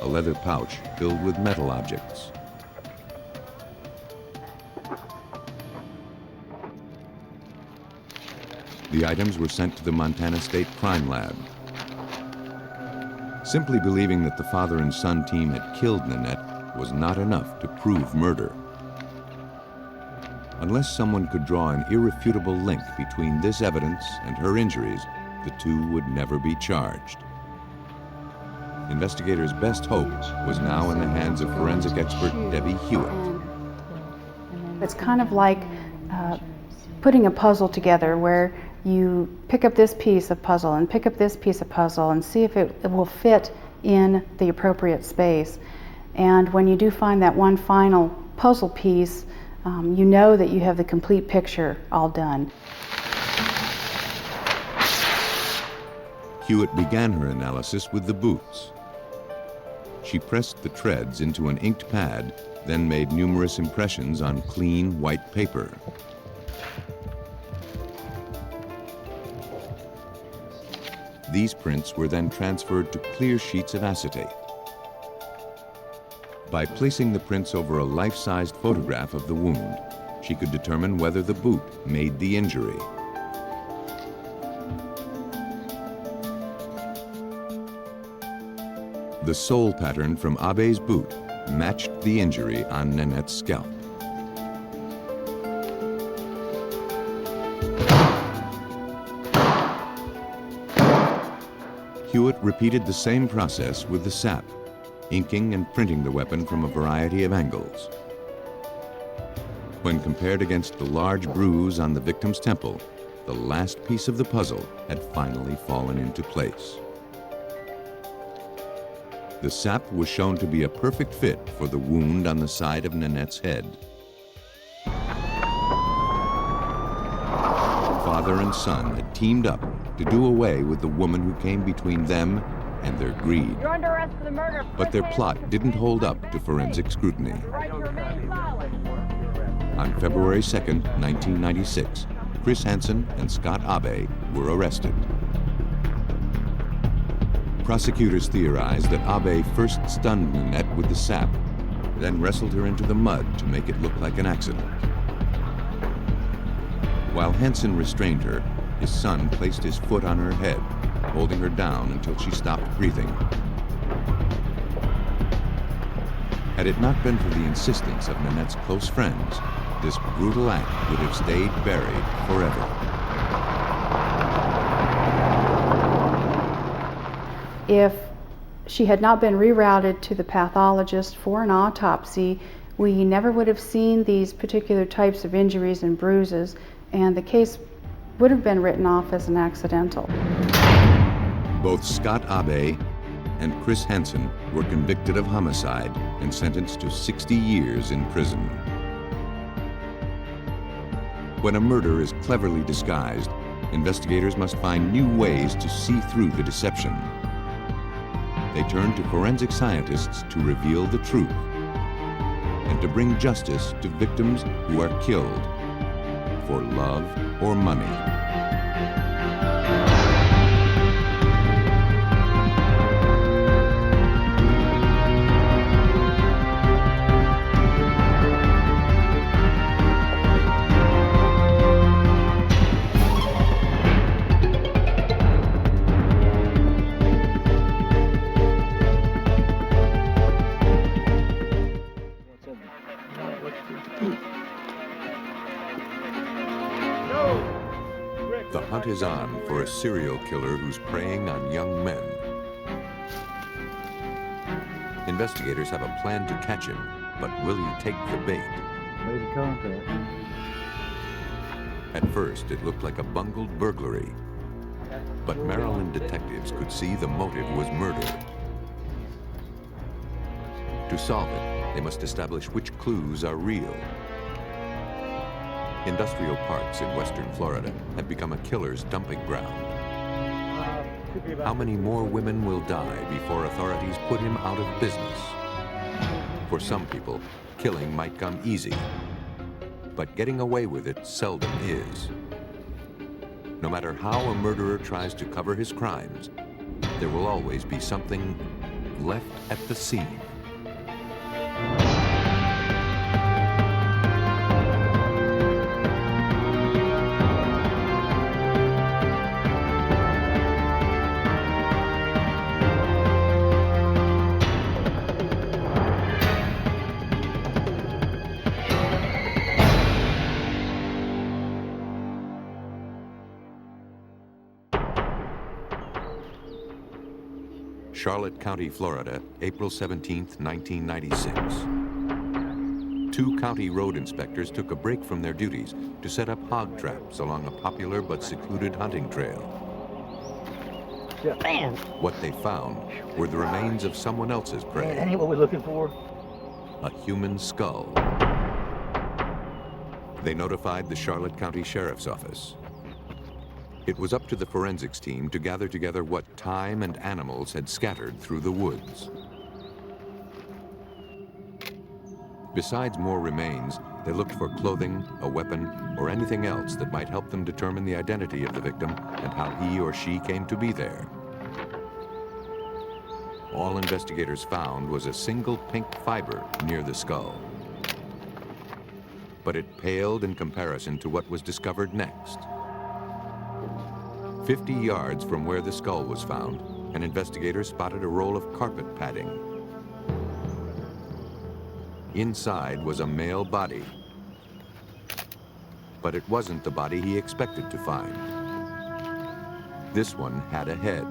A leather pouch filled with metal objects. The items were sent to the Montana State Crime Lab. Simply believing that the father and son team had killed Nanette was not enough to prove murder. Unless someone could draw an irrefutable link between this evidence and her injuries, the two would never be charged. Investigators' best hope was now in the hands of forensic expert Debbie Hewitt. It's kind of like putting a puzzle together where you pick up this piece of puzzle and pick up this piece of puzzle and see if it will fit in the appropriate space. And when you do find that one final puzzle piece, you know that you have the complete picture all done. Hewitt began her analysis with the boots. She pressed the treads into an inked pad, then made numerous impressions on clean white paper. These prints were then transferred to clear sheets of acetate. By placing the prints over a life-sized photograph of the wound, she could determine whether the boot made the injury. The sole pattern from Abe's boot matched the injury on Nanette's scalp. Hewitt repeated the same process with the sap, inking and printing the weapon from a variety of angles. When compared against the large bruise on the victim's temple, the last piece of the puzzle had finally fallen into place. The sap was shown to be a perfect fit for the wound on the side of Nanette's head. Father and son had teamed up to do away with the woman who came between them and their greed. You're under arrest for the murder of But their plot didn't hold up to forensic scrutiny. On February 2nd, 1996, Chris Hansen and Scott Abe were arrested. Prosecutors theorized that Abe first stunned Nanette with the sap, then wrestled her into the mud to make it look like an accident. While Hansen restrained her, his son placed his foot on her head, holding her down until she stopped breathing. Had it not been for the insistence of Nanette's close friends, this brutal act would have stayed buried forever. If she had not been rerouted to the pathologist for an autopsy, we never would have seen these particular types of injuries and bruises, and the case would have been written off as an accidental. Both Scott Abe and Chris Hansen were convicted of homicide and sentenced to 60 years in prison. When a murder is cleverly disguised, investigators must find new ways to see through the deception. They turn to forensic scientists to reveal the truth and to bring justice to victims who are killed for love or money. The hunt is on for a serial killer who's preying on young men. Investigators have a plan to catch him, but will he take the bait? Made a contact. At first, it looked like a bungled burglary, but Maryland detectives could see the motive was murder. To solve it, they must establish which clues are real. Industrial parks in western Florida have become a killer's dumping ground. How many more women will die before authorities put him out of business? For some people, killing might come easy, but getting away with it seldom is. No matter how a murderer tries to cover his crimes, there will always be something left at the scene. Charlotte County, Florida, April 17, 1996. 2 county road inspectors took a break from their duties to set up hog traps along a popular but secluded hunting trail. Man. What they found were the remains of someone else's prey. That ain't what we're looking for. A human skull. They notified the Charlotte County Sheriff's Office. It was up to the forensics team to gather together what time and animals had scattered through the woods. Besides more remains, they looked for clothing, a weapon, or anything else that might help them determine the identity of the victim and how he or she came to be there. All investigators found was a single pink fiber near the skull. But it paled in comparison to what was discovered next. 50 yards from where the skull was found, an investigator spotted a roll of carpet padding. Inside was a male body, but it wasn't the body he expected to find. This one had a head.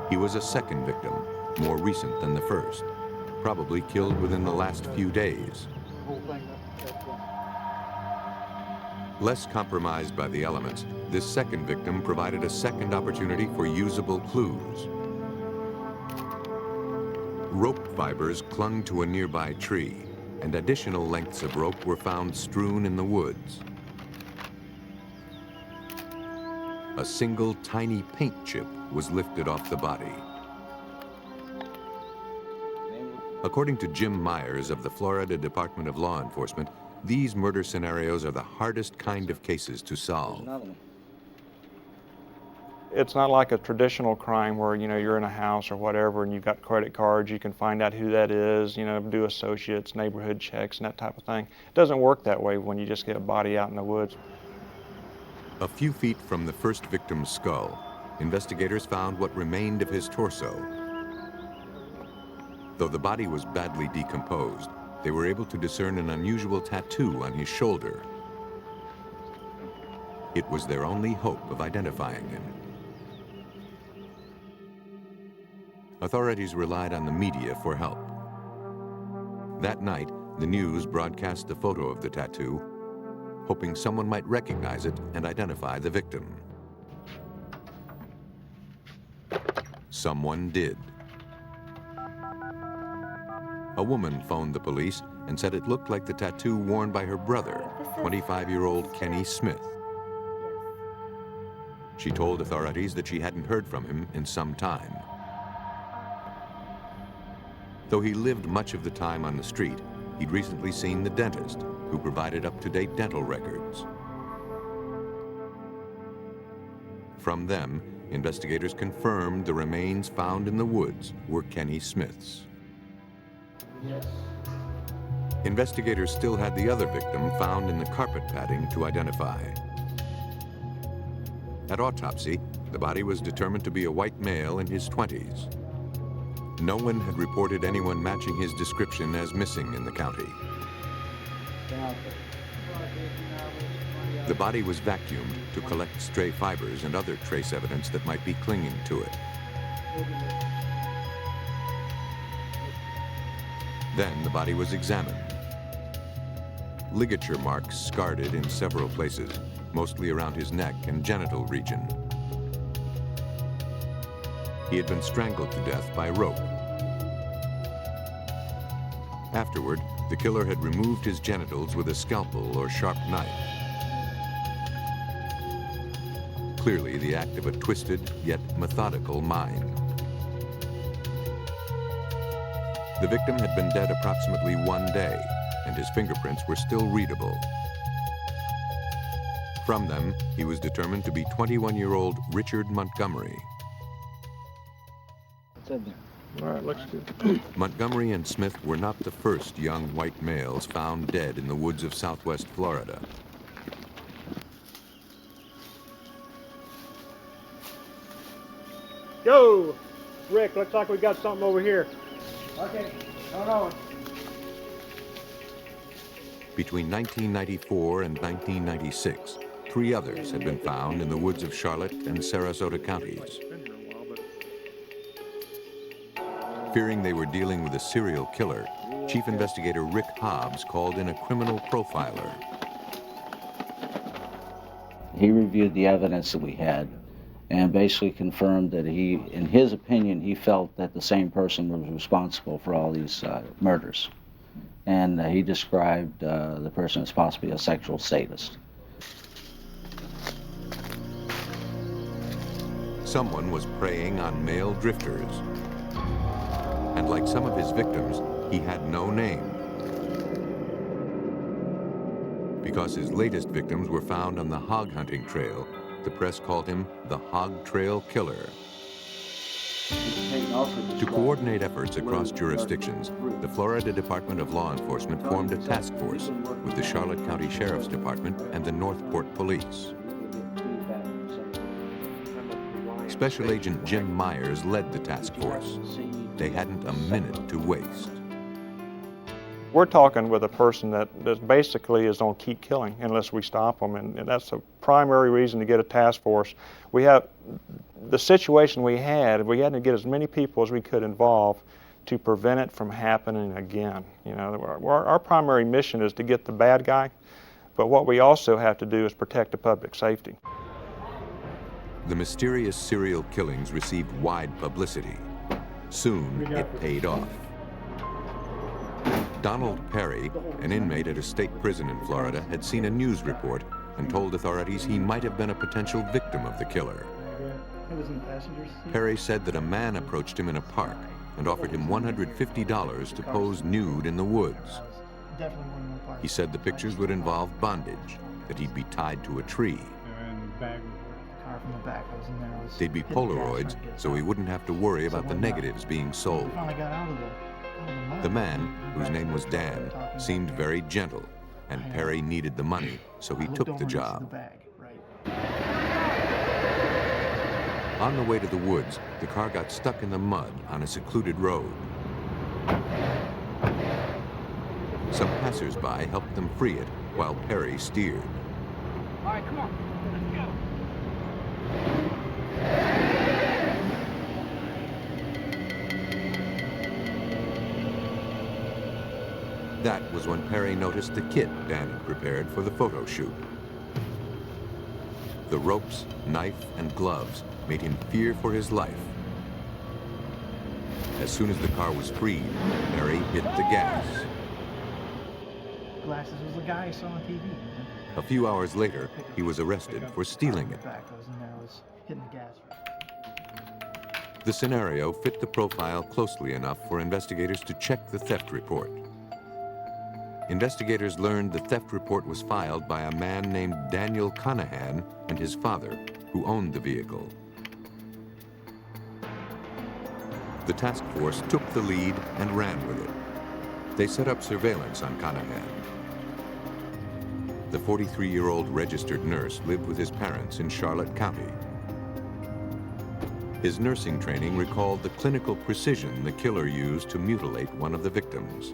He was a second victim, more recent than the first, probably killed within the last few days. Less compromised by the elements, this second victim provided a second opportunity for usable clues. Rope fibers clung to a nearby tree, and additional lengths of rope were found strewn in the woods. A single tiny paint chip was lifted off the body. According to Jim Myers of the Florida Department of Law Enforcement, these murder scenarios are the hardest kind of cases to solve. It's not like a traditional crime where, you're in a house or whatever and you've got credit cards, you can find out who that is, do associates, neighborhood checks, and that type of thing. It doesn't work that way when you just get a body out in the woods. A few feet from the first victim's skull, investigators found what remained of his torso. Though the body was badly decomposed, they were able to discern an unusual tattoo on his shoulder. It was their only hope of identifying him. Authorities relied on the media for help. That night, the news broadcast the photo of the tattoo, hoping someone might recognize it and identify the victim. Someone did. A woman phoned the police and said it looked like the tattoo worn by her brother, 25-year-old Kenny Smith. She told authorities that she hadn't heard from him in some time. Though he lived much of the time on the street, he'd recently seen the dentist, who provided up-to-date dental records. From them, investigators confirmed the remains found in the woods were Kenny Smith's. Investigators still had the other victim found in the carpet padding to identify. At autopsy, the body was determined to be a white male in his 20s. No one had reported anyone matching his description as missing in the county. The body was vacuumed to collect stray fibers and other trace evidence that might be clinging to it. Then the body was examined. Ligature marks scarred it in several places, mostly around his neck and genital region. He had been strangled to death by rope. Afterward, the killer had removed his genitals with a scalpel or sharp knife. Clearly the act of a twisted yet methodical mind. The victim had been dead approximately 1 day, and his fingerprints were still readable. From them, he was determined to be 21-year-old Richard Montgomery. All right, let's do it. Montgomery and Smith were not the first young white males found dead in the woods of southwest Florida. Yo! Rick, looks like we got something over here. Okay, hold on. Between 1994 and 1996, 3 others had been found in the woods of Charlotte and Sarasota counties. Fearing they were dealing with a serial killer, Chief Investigator Rick Hobbs called in a criminal profiler. He reviewed the evidence that we had and basically confirmed that he, in his opinion, he felt that the same person was responsible for all these murders. And he described the person as possibly a sexual sadist. Someone was preying on male drifters. And like some of his victims, he had no name. Because his latest victims were found on the hog hunting trail, the press called him the Hog Trail Killer. To coordinate efforts across jurisdictions, the Florida Department of Law Enforcement formed a task force with the Charlotte County Sheriff's Department and the Northport Police. Special Agent Jim Myers led the task force. They hadn't a minute to waste. We're talking with a person that basically is going to keep killing unless we stop them, and that's the primary reason to get a task force. We have the situation we had to get as many people as we could involved to prevent it from happening again. You know, our primary mission is to get the bad guy, but what we also have to do is protect the public safety. The mysterious serial killings received wide publicity. Soon, it paid off. Donald Perry, an inmate at a state prison in Florida, had seen a news report and told authorities he might have been a potential victim of the killer. Perry said that a man approached him in a park and offered him $150 to pose nude in the woods. He said the pictures would involve bondage, that he'd be tied to a tree. They'd be Polaroids, so he wouldn't have to worry about the negatives being sold. The man, whose name was Dan, seemed very gentle, and Perry needed the money, so he took the job. On the way to the woods, the car got stuck in the mud on a secluded road. Some passers-by helped them free it while Perry steered. All right, come on. Let's go. That was when Perry noticed the kit Dan had prepared for the photo shoot. The ropes, knife, and gloves made him fear for his life. As soon as the car was freed, Perry hit the gas. Glasses was the guy I saw on TV. A few hours later, he was arrested for stealing it. was hitting the gas. The scenario fit the profile closely enough for investigators to check the theft report. Investigators learned the theft report was filed by a man named Daniel Conahan and his father, who owned the vehicle. The task force took the lead and ran with it. They set up surveillance on Conahan. The 43-year-old registered nurse lived with his parents in Charlotte County. His nursing training recalled the clinical precision the killer used to mutilate one of the victims.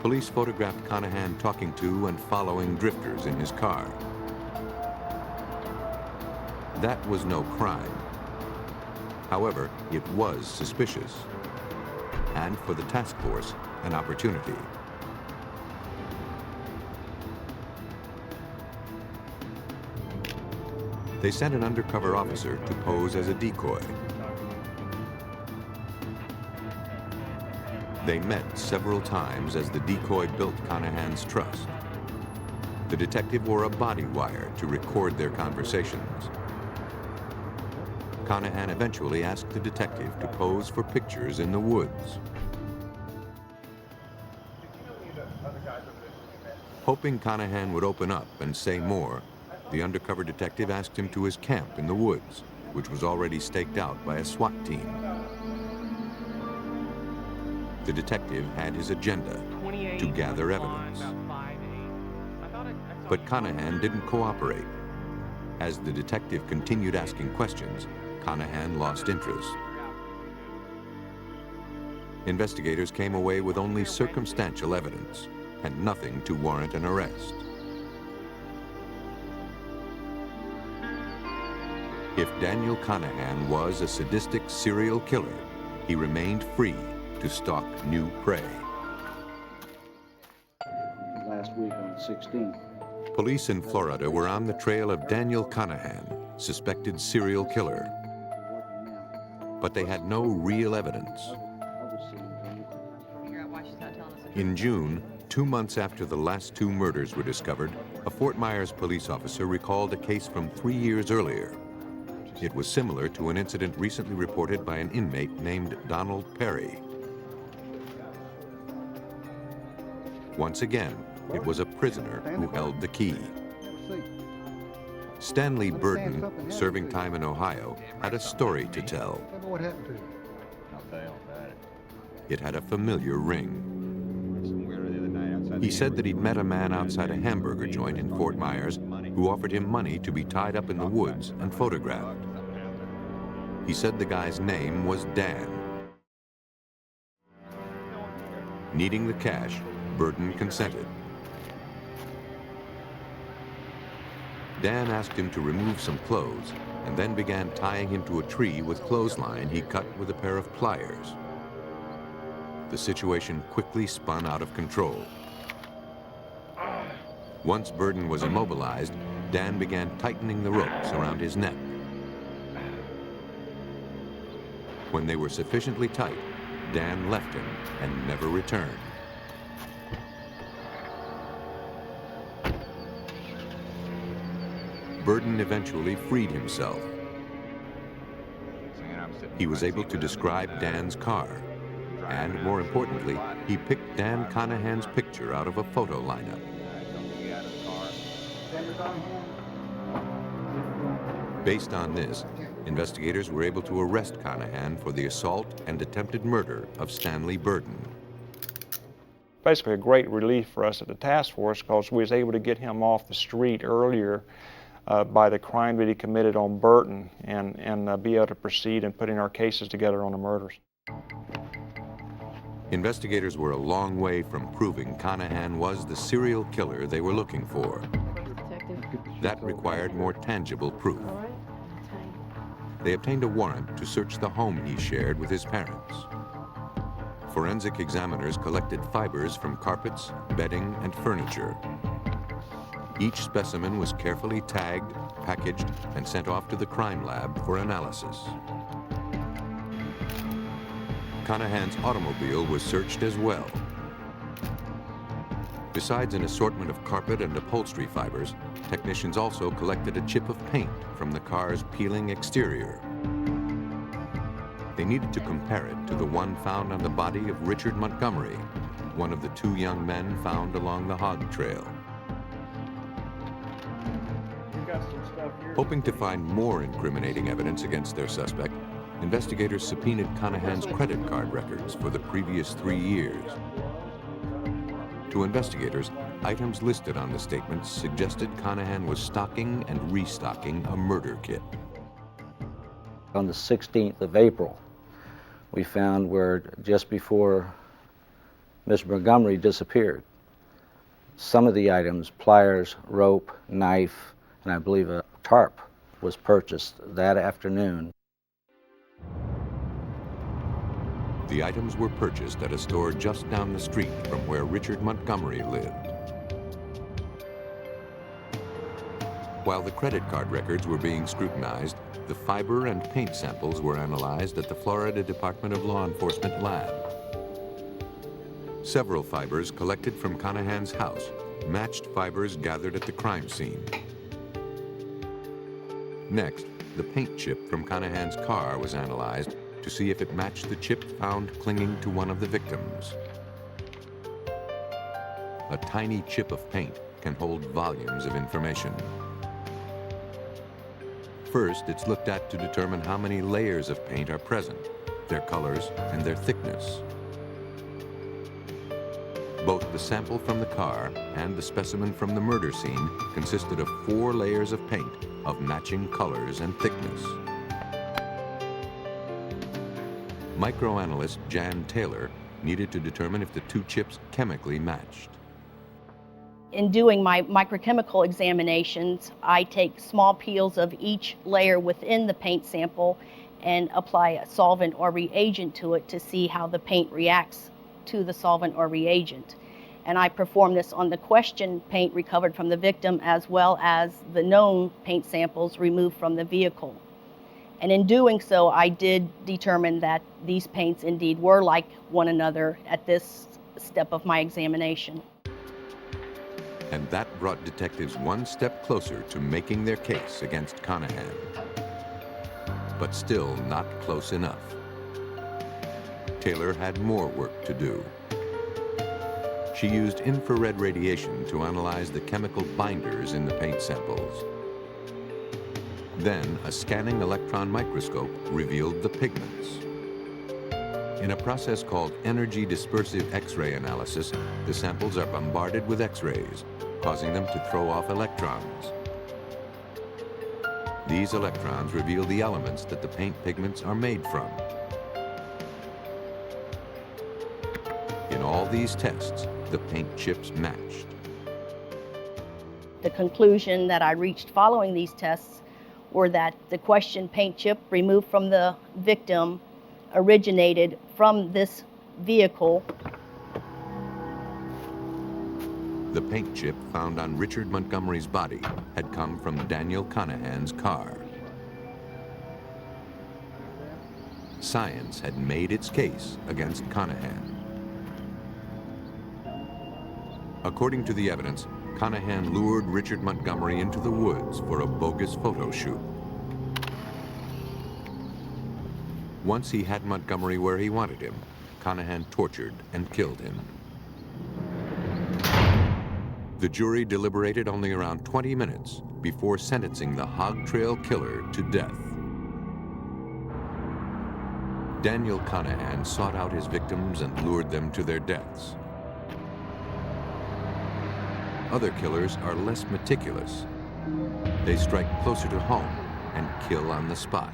Police photographed Conahan talking to and following drifters in his car. That was no crime. However, it was suspicious, and for the task force, an opportunity. They sent an undercover officer to pose as a decoy. They met several times as the decoy built Conahan's trust. The detective wore a body wire to record their conversations. Conahan eventually asked the detective to pose for pictures in the woods. Hoping Conahan would open up and say more, the undercover detective asked him to his camp in the woods, which was already staked out by a SWAT team. The detective had his agenda to gather evidence. But Conahan didn't cooperate. As the detective continued asking questions, Conahan lost interest. Investigators came away with only circumstantial evidence and nothing to warrant an arrest. If Daniel Conahan was a sadistic serial killer, he remained free to stalk new prey. Last week on the 16th. Police in Florida were on the trail of Daniel Conahan, suspected serial killer. But they had no real evidence. In June, 2 months after the last two murders were discovered, a Fort Myers police officer recalled a case from 3 years earlier. It was similar to an incident recently reported by an inmate named Donald Perry. Once again, it was a prisoner who held the key. Stanley Burden, serving time in Ohio, had a story to tell. What happened to you? It had a familiar ring. He said that he'd met a man outside a hamburger joint in Fort Myers who offered him money to be tied up in the woods and photographed. He said the guy's name was Dan. Needing the cash, Burden consented. Dan asked him to remove some clothes and then began tying him to a tree with clothesline he cut with a pair of pliers. The situation quickly spun out of control. Once Burden was immobilized, Dan began tightening the ropes around his neck. When they were sufficiently tight, Dan left him and never returned. Burden eventually freed himself. He was able to describe Dan's car, and more importantly, he picked Dan Conahan's picture out of a photo lineup. Based on this, investigators were able to arrest Conahan for the assault and attempted murder of Stanley Burden. Basically a great relief for us at the task force because we was able to get him off the street earlier by the crime that he committed on Burton and be able to proceed in putting our cases together on the murders. Investigators were a long way from proving Conahan was the serial killer they were looking for. That required more tangible proof. They obtained a warrant to search the home he shared with his parents. Forensic examiners collected fibers from carpets, bedding, and furniture. Each specimen was carefully tagged, packaged, and sent off to the crime lab for analysis. Conahan's automobile was searched as well. Besides an assortment of carpet and upholstery fibers, technicians also collected a chip of paint from the car's peeling exterior. They needed to compare it to the one found on the body of Richard Montgomery, one of the two young men found along the hog trail. Hoping to find more incriminating evidence against their suspect, investigators subpoenaed Conahan's credit card records for the previous 3 years. To investigators, items listed on the statements suggested Conahan was stocking and restocking a murder kit. On the 16th of April, we found where just before Mr. Montgomery disappeared, some of the items, pliers, rope, knife, and I believe a tarp, was purchased that afternoon. The items were purchased at a store just down the street from where Richard Montgomery lived. While the credit card records were being scrutinized, the fiber and paint samples were analyzed at the Florida Department of Law Enforcement lab. Several fibers collected from Conahan's house matched fibers gathered at the crime scene. Next, the paint chip from Conahan's car was analyzed to see if it matched the chip found clinging to one of the victims. A tiny chip of paint can hold volumes of information. First, it's looked at to determine how many layers of paint are present, their colors, and their thickness. Both the sample from the car and the specimen from the murder scene consisted of 4 layers of paint of matching colors and thickness. Microanalyst Jan Taylor needed to determine if the two chips chemically matched. In doing my microchemical examinations, I take small peels of each layer within the paint sample and apply a solvent or reagent to it to see how the paint reacts to the solvent or reagent. And I perform this on the question paint recovered from the victim as well as the known paint samples removed from the vehicle. And in doing so, I did determine that these paints indeed were like one another at this step of my examination. And that brought detectives one step closer to making their case against Conahan. But still not close enough. Taylor had more work to do. She used infrared radiation to analyze the chemical binders in the paint samples. Then, a scanning electron microscope revealed the pigments. In a process called energy dispersive X-ray analysis, the samples are bombarded with X-rays, causing them to throw off electrons. These electrons reveal the elements that the paint pigments are made from. In all these tests, the paint chips matched. The conclusion that I reached following these tests were that the question paint chip removed from the victim originated from this vehicle. The paint chip found on Richard Montgomery's body had come from Daniel Conahan's car. Science had made its case against Conahan. According to the evidence, Conahan lured Richard Montgomery into the woods for a bogus photo shoot. Once he had Montgomery where he wanted him, Conahan tortured and killed him. The jury deliberated only around 20 minutes before sentencing the hog trail killer to death. Daniel Conahan sought out his victims and lured them to their deaths. Other killers are less meticulous. They strike closer to home and kill on the spot.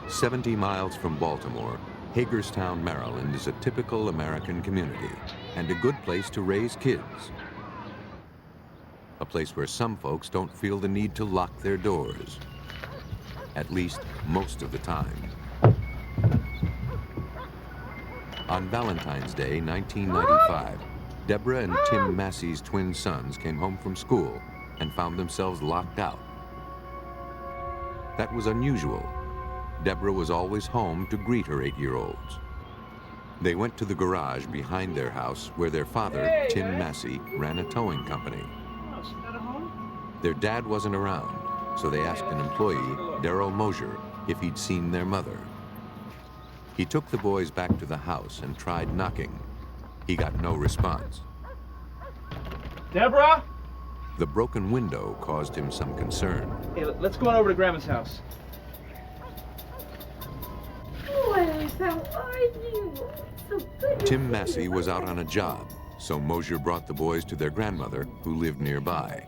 70 miles from Baltimore, Hagerstown, Maryland is a typical American community and a good place to raise kids. A place where some folks don't feel the need to lock their doors, at least most of the time. On Valentine's Day, 1995, Deborah and Tim Massey's twin sons came home from school and found themselves locked out. That was unusual. Deborah was always home to greet her 8-year-olds. They went to the garage behind their house where their father, Tim Massey, ran a towing company. Their dad wasn't around, so they asked an employee, Darrell Mosier, if he'd seen their mother. He took the boys back to the house and tried knocking. He got no response. Deborah? The broken window caused him some concern. Hey, let's go on over to Grandma's house. Boys, how are you? So good. Tim Massey was out on a job, so Mosier brought the boys to their grandmother, who lived nearby.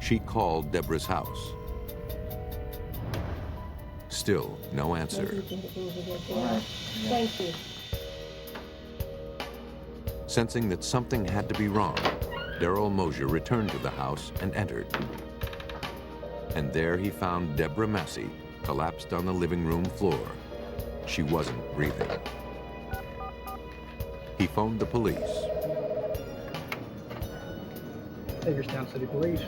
She called Deborah's house. Still, no answer. Thank you. Sensing that something had to be wrong, Darrell Mosier returned to the house and entered. And there he found Deborah Massey collapsed on the living room floor. She wasn't breathing. He phoned the police. Hagerstown City Police.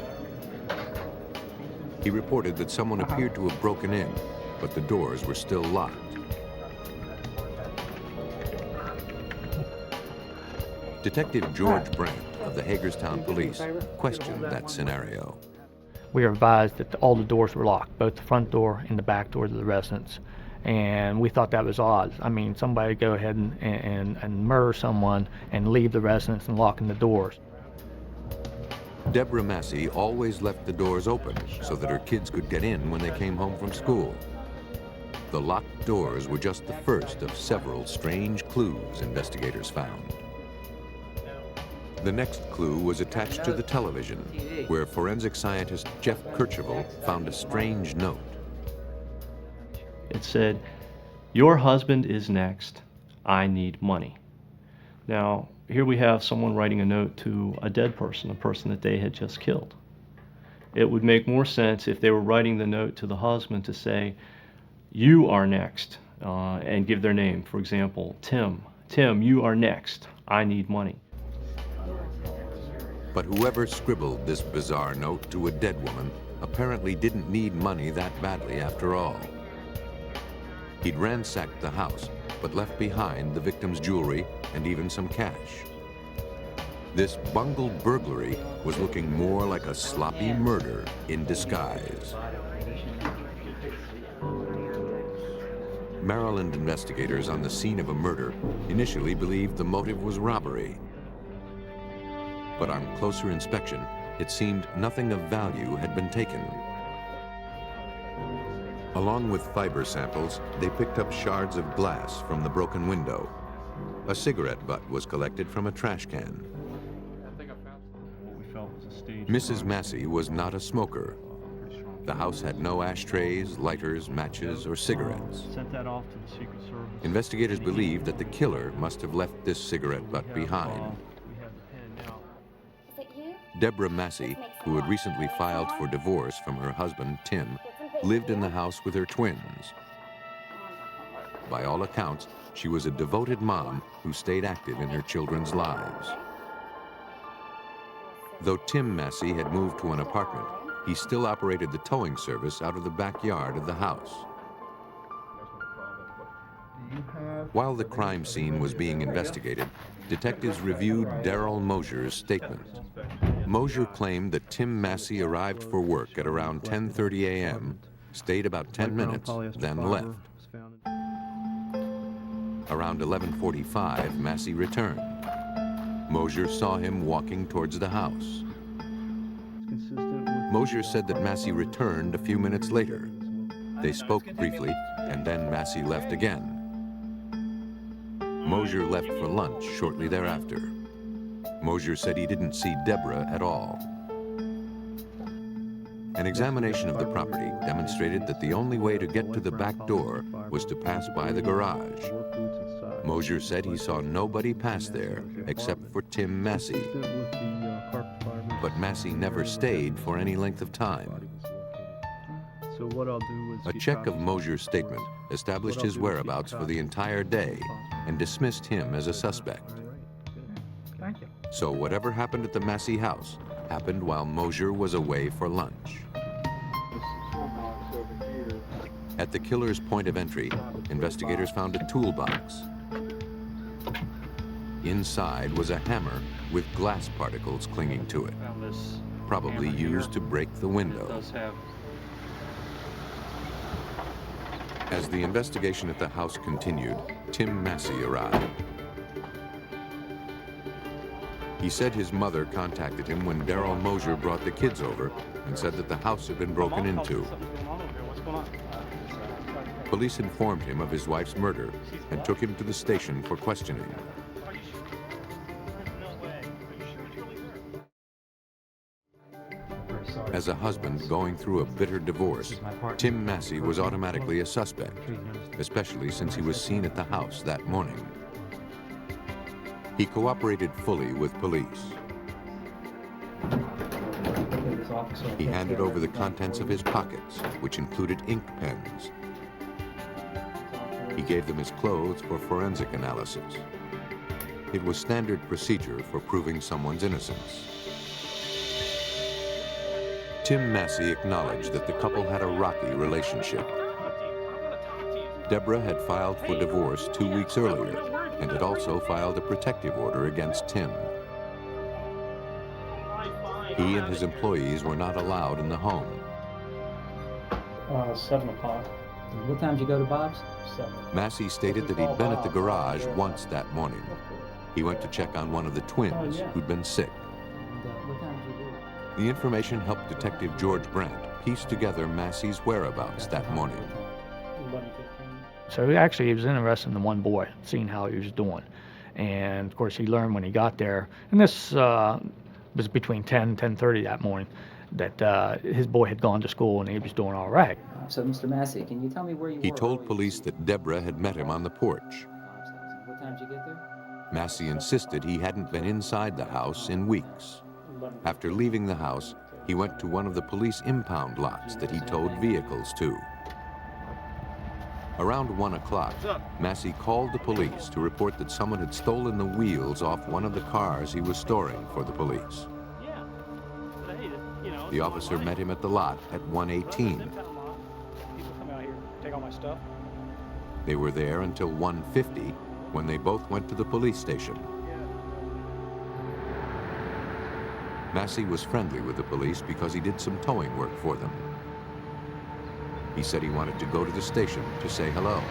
He reported that someone appeared to have broken in, but the doors were still locked. Detective George Brandt of the Hagerstown Police questioned that scenario. We were advised that all the doors were locked, both the front door and the back door to the residence. And we thought that was odd. I mean, somebody would go ahead and murder someone and leave the residence and locking the doors. Deborah Massey always left the doors open so that her kids could get in when they came home from school. The locked doors were just the first of several strange clues investigators found. The next clue was attached to the television, where forensic scientist Jeff Kercheval found a strange note. It said, "Your husband is next. I need money." Now, here we have someone writing a note to a dead person, a person that they had just killed. It would make more sense if they were writing the note to the husband to say, "You are next," and give their name. For example, Tim. "Tim, you are next. I need money." But whoever scribbled this bizarre note to a dead woman apparently didn't need money that badly after all. He'd ransacked the house, but left behind the victim's jewelry and even some cash. This bungled burglary was looking more like a sloppy murder in disguise. Maryland investigators on the scene of a murder initially believed the motive was robbery. But on closer inspection, it seemed nothing of value had been taken. Along with fiber samples, they picked up shards of glass from the broken window. A cigarette butt was collected from a trash can. Mrs. Massey was not a smoker. The house had no ashtrays, lighters, matches, or cigarettes. Sent that off to the Secret Service. Investigators believe that the killer must have left this cigarette butt behind. Deborah Massey, who had recently filed for divorce from her husband, Tim, lived in the house with her twins. By all accounts, she was a devoted mom who stayed active in her children's lives. Though Tim Massey had moved to an apartment, he still operated the towing service out of the backyard of the house. While the crime scene was being investigated, detectives reviewed Darrell Mosier's statement. Mosier claimed that Tim Massey arrived for work at around 10:30 a.m., stayed about 10 minutes, then left. Around 11:45, Massey returned. Mosier saw him walking towards the house. Mosier said that Massey returned a few minutes later. They spoke briefly, and then Massey left again. Mosier left for lunch shortly thereafter. Mosier said he didn't see Deborah at all. An examination of the property demonstrated that the only way to get to the back door was to pass by the garage. Mosier said he saw nobody pass there except for Tim Massey. But Massey never stayed for any length of time. So what I'll do is a check of Mosier's statement established his whereabouts for the entire day and dismissed him as a suspect. Thank you. So whatever happened at the Massey house happened while Mosier was away for lunch. At the killer's point of entry, investigators found a toolbox. Inside was a hammer with glass particles clinging to it, probably used to break the window. As the investigation at the house continued, Tim Massey arrived. He said his mother contacted him when Darrell Mosier brought the kids over and said that the house had been broken into. Police informed him of his wife's murder and took him to the station for questioning. As a husband going through a bitter divorce, Tim Massey was automatically a suspect, especially since he was seen at the house that morning. He cooperated fully with police. He handed over the contents of his pockets, which included ink pens. He gave them his clothes for forensic analysis. It was standard procedure for proving someone's innocence. Tim Massey acknowledged that the couple had a rocky relationship. Deborah had filed for divorce 2 weeks earlier and had also filed a protective order against Tim. He and his employees were not allowed in the home. 7 o'clock. What time did you go to Bob's? 7. Massey stated that he'd been at the garage once that morning. He went to check on one of the twins who'd been sick. What time did you do? The information helped Detective George Brandt piece together Massey's whereabouts that morning. 11:15. So he was interested in the one boy, seeing how he was doing. And of course he learned when he got there, and this was between 10 and 10:30 that morning, that his boy had gone to school and he was doing all right. So, Mr. Massey, can you tell me where you were? He told police that Deborah had met him on the porch. What time did you get there? Massey insisted he hadn't been inside the house in weeks. After leaving the house, he went to one of the police impound lots that he towed vehicles to. Around 1 o'clock, Massey called the police to report that someone had stolen the wheels off one of the cars he was storing for the police. The officer met him at the lot at 1:18. People come out here, take all my stuff. They were there until 1:50, when they both went to the police station. Massey was friendly with the police because he did some towing work for them. He said he wanted to go to the station to say hello.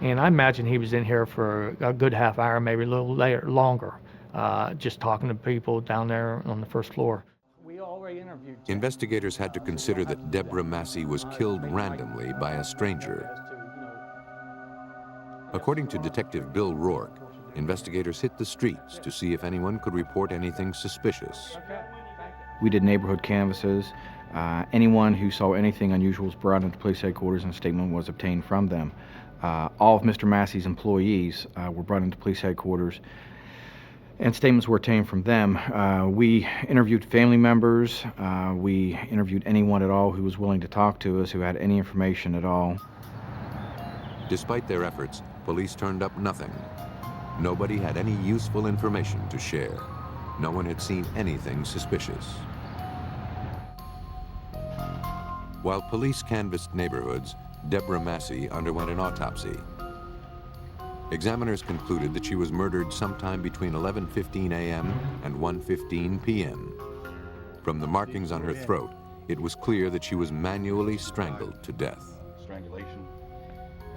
And I imagine he was in here for a good half hour, maybe a little longer, just talking to people down there on the first floor. We already interviewed. Investigators had to consider that Deborah Massey was killed randomly by a stranger. According to Detective Bill Rourke, investigators hit the streets to see if anyone could report anything suspicious. We did neighborhood canvasses. Anyone who saw anything unusual was brought into police headquarters and a statement was obtained from them. All of Mr. Massey's employees were brought into police headquarters and statements were obtained from them. We interviewed family members. We interviewed anyone at all who was willing to talk to us, who had any information at all. Despite their efforts, police turned up nothing. Nobody had any useful information to share. No one had seen anything suspicious. While police canvassed neighborhoods, Deborah Massey underwent an autopsy. Examiners concluded that she was murdered sometime between 11:15 a.m. and 1:15 p.m. From the markings on her throat, it was clear that she was manually strangled to death. Strangulation.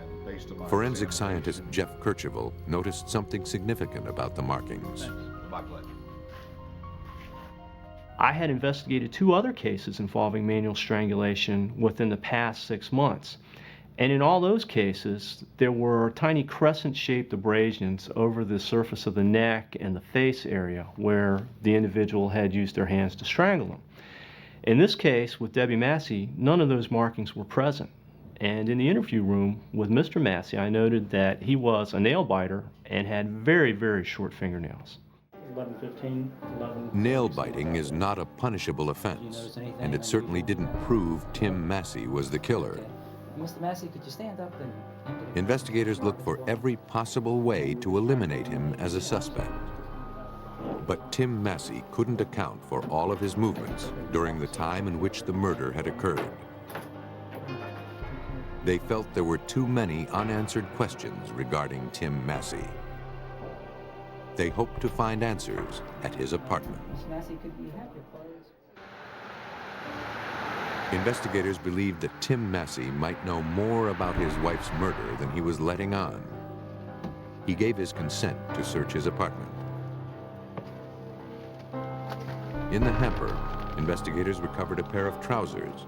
And based on Forensic scientist Jeff Kercheval noticed something significant about the markings. I had investigated 2 other cases involving manual strangulation within the past 6 months. And in all those cases, there were tiny crescent-shaped abrasions over the surface of the neck and the face area where the individual had used their hands to strangle them. In this case, with Debbie Massey, none of those markings were present. And in the interview room with Mr. Massey, I noted that he was a nail biter and had very, very short fingernails. 11:15, 11. Nail biting is not a punishable offense, and it certainly didn't prove Tim Massey was the killer. Mr. Massey, could you stand up and empty the... Investigators looked for every possible way to eliminate him as a suspect. But Tim Massey couldn't account for all of his movements during the time in which the murder had occurred. They felt there were too many unanswered questions regarding Tim Massey. They hoped to find answers at his apartment. Miss Massey, could we have your clothes? Investigators believed that Tim Massey might know more about his wife's murder than he was letting on. He gave his consent to search his apartment. In the hamper, investigators recovered a pair of trousers.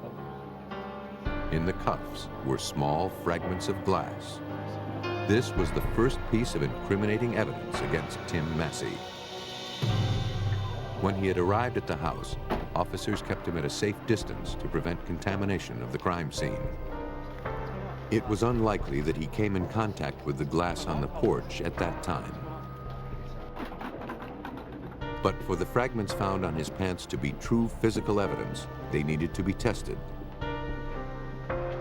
In the cuffs were small fragments of glass. This was the first piece of incriminating evidence against Tim Massey. When he had arrived at the house, officers kept him at a safe distance to prevent contamination of the crime scene. It was unlikely that he came in contact with the glass on the porch at that time. But for the fragments found on his pants to be true physical evidence, they needed to be tested.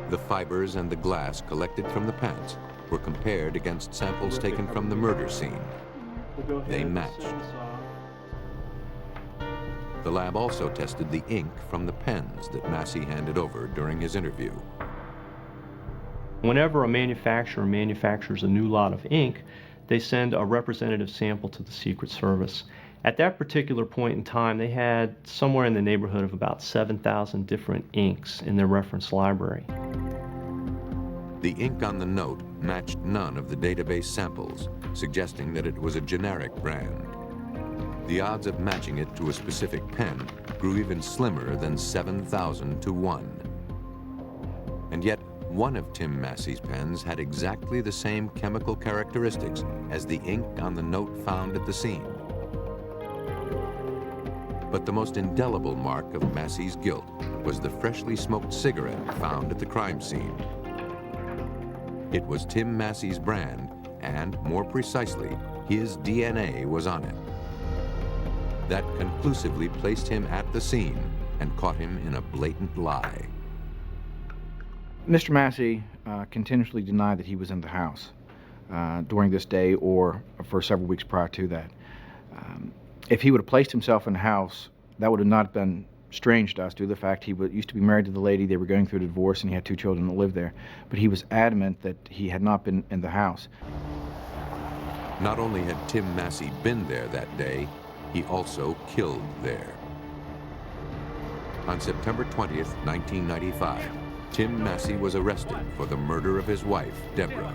The fibers and the glass collected from the pants were compared against samples taken from the murder scene. They matched. The lab also tested the ink from the pens that Massey handed over during his interview. Whenever a manufacturer manufactures a new lot of ink, they send a representative sample to the Secret Service. At that particular point in time, they had somewhere in the neighborhood of about 7,000 different inks in their reference library. The ink on the note matched none of the database samples, suggesting that it was a generic brand. The odds of matching it to a specific pen grew even slimmer than 7,000 to 1. And yet, one of Tim Massey's pens had exactly the same chemical characteristics as the ink on the note found at the scene. But the most indelible mark of Massey's guilt was the freshly smoked cigarette found at the crime scene. It was Tim Massey's brand, and more precisely, his DNA was on it. That conclusively placed him at the scene and caught him in a blatant lie. Mr. Massey continuously denied that he was in the house during this day or for several weeks prior to that. If he would have placed himself in the house, that would have not been strange to us due to the fact he used to be married to the lady, they were going through a divorce, and he had 2 children that lived there. But he was adamant that he had not been in the house. Not only had Tim Massey been there that day, he also killed there. On September 20th, 1995, Tim Massey was arrested for the murder of his wife, Deborah.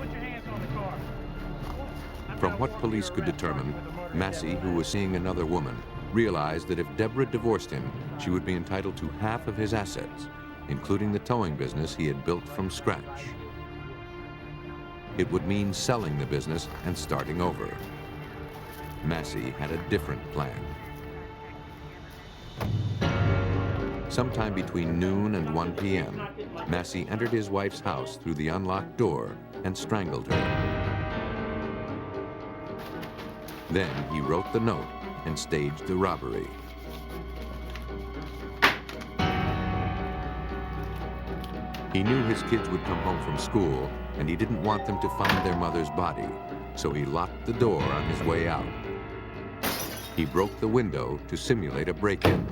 From what police could determine, Massey, who was seeing another woman, realized that if Deborah divorced him, she would be entitled to half of his assets, including the towing business he had built from scratch. It would mean selling the business and starting over. Massey had a different plan. Sometime between noon and 1 p.m., Massey entered his wife's house through the unlocked door and strangled her. Then he wrote the note and staged the robbery. He knew his kids would come home from school, and he didn't want them to find their mother's body, so he locked the door on his way out. He broke the window to simulate a break-in.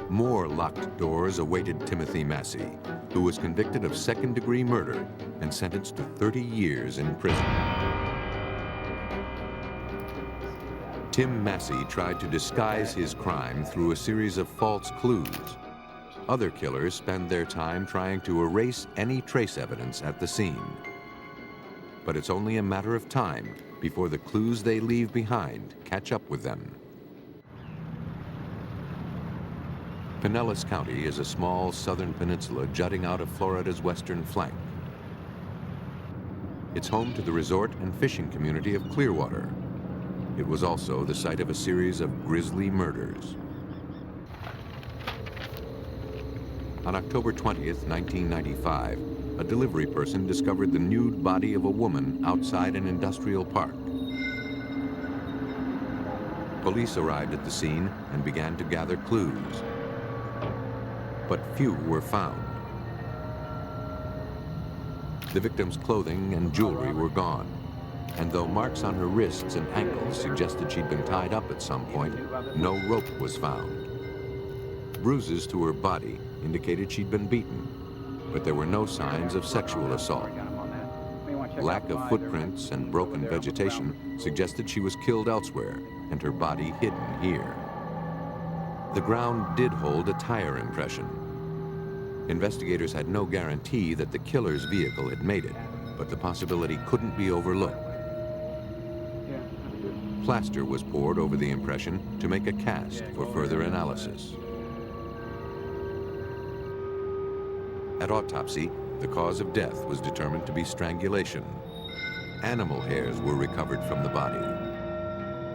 More locked doors awaited Timothy Massey, who was convicted of second-degree murder and sentenced to 30 years in prison. Tim Massey tried to disguise his crime through a series of false clues. Other killers spend their time trying to erase any trace evidence at the scene. But it's only a matter of time before the clues they leave behind catch up with them. Pinellas County is a small southern peninsula jutting out of Florida's western flank. It's home to the resort and fishing community of Clearwater. It was also the site of a series of grisly murders. On October 20th, 1995, a delivery person discovered the nude body of a woman outside an industrial park. Police arrived at the scene and began to gather clues. But few were found. The victim's clothing and jewelry were gone, and though marks on her wrists and ankles suggested she'd been tied up at some point, no rope was found. Bruises to her body indicated she'd been beaten, but there were no signs of sexual assault. Lack of footprints and broken vegetation suggested she was killed elsewhere and her body hidden here. The ground did hold a tire impression. Investigators had no guarantee that the killer's vehicle had made it, but the possibility couldn't be overlooked. Plaster was poured over the impression to make a cast for further analysis. At autopsy, the cause of death was determined to be strangulation. Animal hairs were recovered from the body.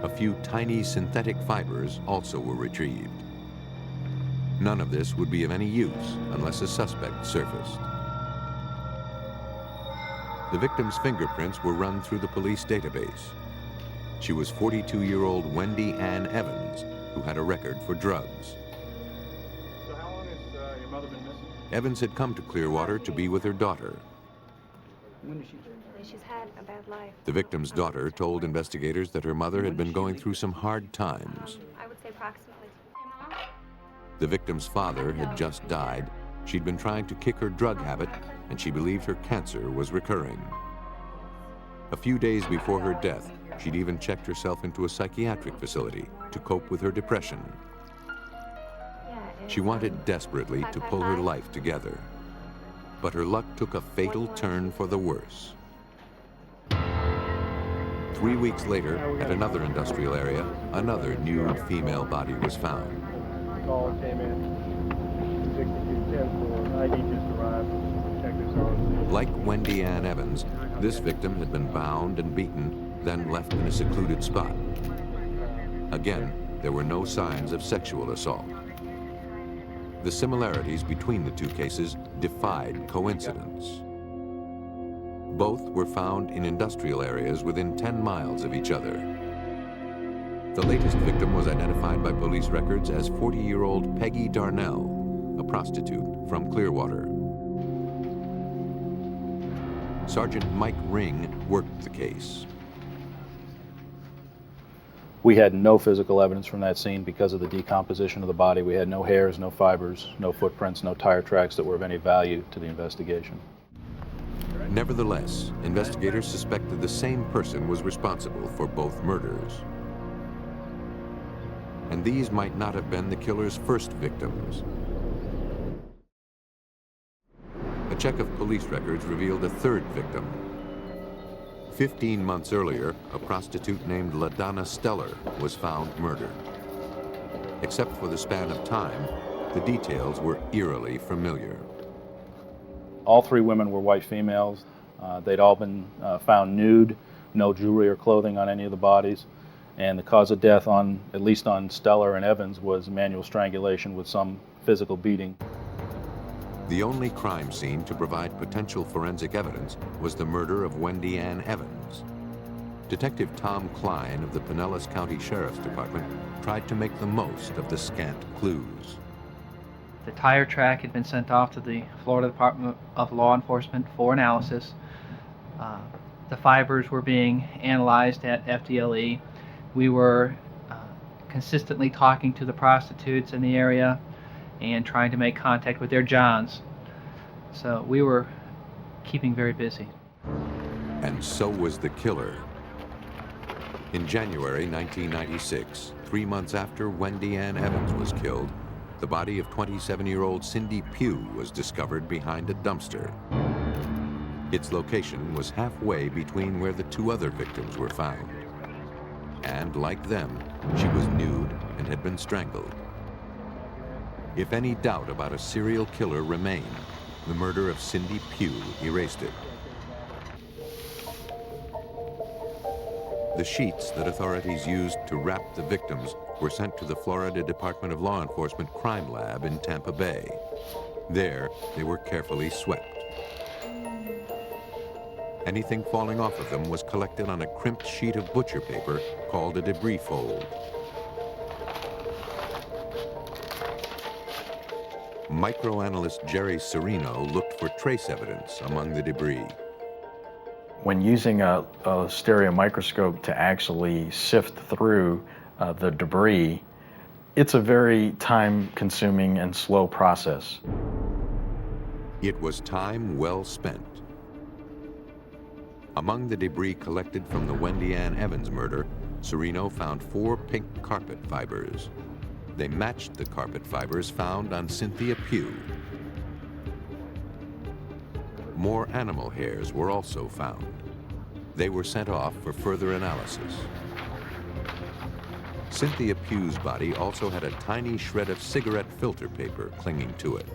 A few tiny synthetic fibers also were retrieved. None of this would be of any use unless a suspect surfaced. The victim's fingerprints were run through the police database. She was 42-year-old Wendy Ann Evans, who had a record for drugs. So how long has your mother been missing? Evans had come to Clearwater to be with her daughter. She's had a bad life. The victim's daughter told investigators that her mother had been going through some hard times. I would say approximately. The victim's father had just died. She'd been trying to kick her drug habit, and she believed her cancer was recurring. A few days before her death, she'd even checked herself into a psychiatric facility to cope with her depression. She wanted desperately to pull her life together, but her luck took a fatal turn for the worse. 3 weeks later, at another industrial area, another nude female body was found. Call came in, 6210 for ID just arrived. Detectives are on scene. Like Wendy Ann Evans, this victim had been bound and beaten, then left in a secluded spot. Again, there were no signs of sexual assault. The similarities between the two cases defied coincidence. Both were found in industrial areas within 10 miles of each other. The latest victim was identified by police records as 40-year-old Peggy Darnell, a prostitute from Clearwater. Sergeant Mike Ring worked the case. We had no physical evidence from that scene because of the decomposition of the body. We had no hairs, no fibers, no footprints, no tire tracks that were of any value to the investigation. Nevertheless, investigators suspected the same person was responsible for both murders. And these might not have been the killer's first victims. A check of police records revealed a third victim. 15 months earlier, a prostitute named LaDonna Steller was found murdered. Except for the span of time, the details were eerily familiar. All three women were white females. They'd all been found nude, no jewelry or clothing on any of the bodies. And the cause of death, at least on Steller and Evans, was manual strangulation with some physical beating. The only crime scene to provide potential forensic evidence was the murder of Wendy Ann Evans. Detective Tom Klein of the Pinellas County Sheriff's Department tried to make the most of the scant clues. The tire track had been sent off to the Florida Department of Law Enforcement for analysis. The fibers were being analyzed at FDLE. We were consistently talking to the prostitutes in the area and trying to make contact with their Johns. So we were keeping very busy. And so was the killer. In January 1996, 3 months after Wendy Ann Evans was killed, the body of 27-year-old Cindy Pugh was discovered behind a dumpster. Its location was halfway between where the two other victims were found. And like them, she was nude and had been strangled. If any doubt about a serial killer remained, the murder of Cindy Pugh erased it. The sheets that authorities used to wrap the victims were sent to the Florida Department of Law Enforcement Crime Lab in Tampa Bay. There, they were carefully swept. Anything falling off of them was collected on a crimped sheet of butcher paper called a debris fold. Microanalyst Jerry Serino looked for trace evidence among the debris. When using a stereo microscope to actually sift through the debris, it's a very time-consuming and slow process. It was time well spent. Among the debris collected from the Wendy Ann Evans murder, Serino found 4 pink carpet fibers. They matched the carpet fibers found on Cynthia Pugh. More animal hairs were also found. They were sent off for further analysis. Cynthia Pugh's body also had a tiny shred of cigarette filter paper clinging to it.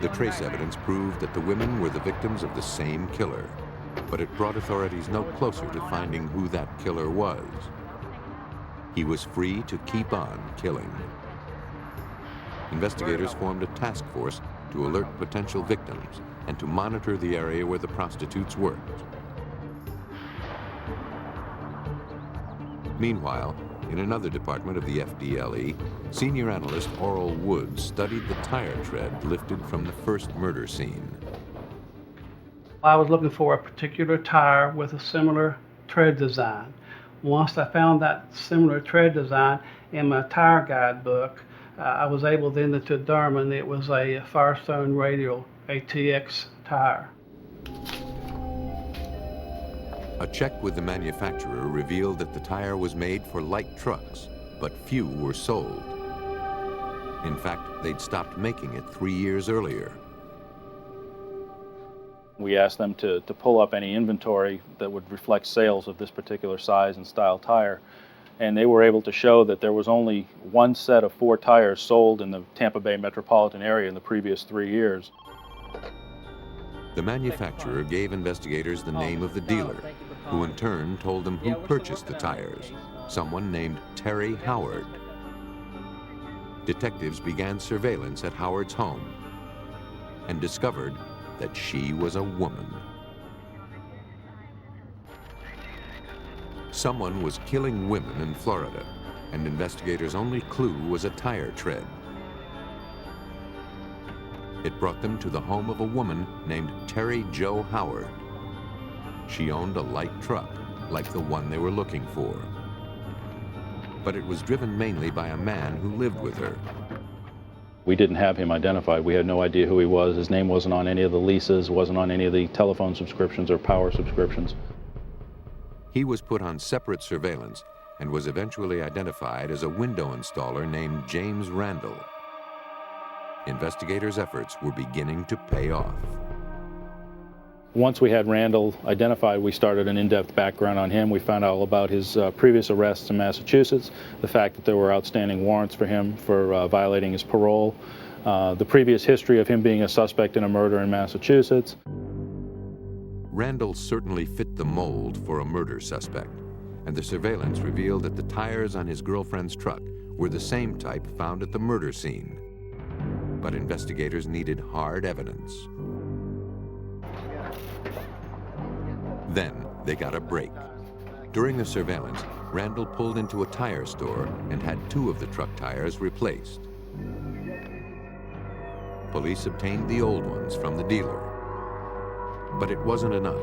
The trace evidence proved that the women were the victims of the same killer, but it brought authorities no closer to finding who that killer was. He was free to keep on killing. Investigators formed a task force to alert potential victims and to monitor the area where the prostitutes worked. Meanwhile, in another department of the FDLE, senior analyst Oral Woods studied the tire tread lifted from the first murder scene. I was looking for a particular tire with a similar tread design. Once I found that similar tread design in my tire guidebook, I was able then to determine it was a Firestone Radial ATX tire. A check with the manufacturer revealed that the tire was made for light trucks, but few were sold. In fact, they'd stopped making it 3 years earlier. We asked them to pull up any inventory that would reflect sales of this particular size and style tire, and they were able to show that there was only 1 set of 4 tires sold in the Tampa Bay metropolitan area in the previous 3 years. The manufacturer gave investigators the name of the dealer, who in turn told them who purchased the tires, someone named Terry Howard. Detectives began surveillance at Howard's home and discovered that she was a woman. Someone was killing women in Florida, and investigators' only clue was a tire tread. It brought them to the home of a woman named Terry Jo Howard. She owned a light truck, like the one they were looking for. But it was driven mainly by a man who lived with her. We didn't have him identified. We had no idea who he was. His name wasn't on any of the leases, wasn't on any of the telephone subscriptions or power subscriptions. He was put on separate surveillance and was eventually identified as a window installer named James Randall. Investigators' efforts were beginning to pay off. Once we had Randall identified, we started an in-depth background on him. We found out all about his previous arrests in Massachusetts, the fact that there were outstanding warrants for him for violating his parole, the previous history of him being a suspect in a murder in Massachusetts. Randall certainly fit the mold for a murder suspect, and the surveillance revealed that the tires on his girlfriend's truck were the same type found at the murder scene. But investigators needed hard evidence. Then they got a break. During the surveillance, Randall pulled into a tire store and had 2 of the truck tires replaced. Police obtained the old ones from the dealer. But it wasn't enough.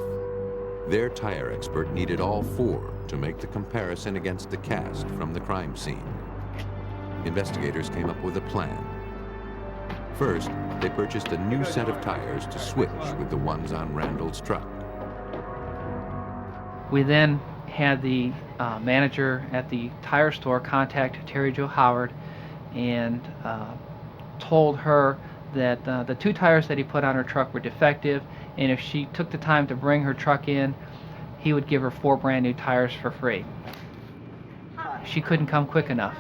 Their tire expert needed all 4 to make the comparison against the cast from the crime scene. Investigators came up with a plan. First, they purchased a new set of tires to switch with the ones on Randall's truck. We then had the manager at the tire store contact Terry Jo Howard and told her that the 2 tires that he put on her truck were defective, and if she took the time to bring her truck in, he would give her 4 brand new tires for free. She couldn't come quick enough.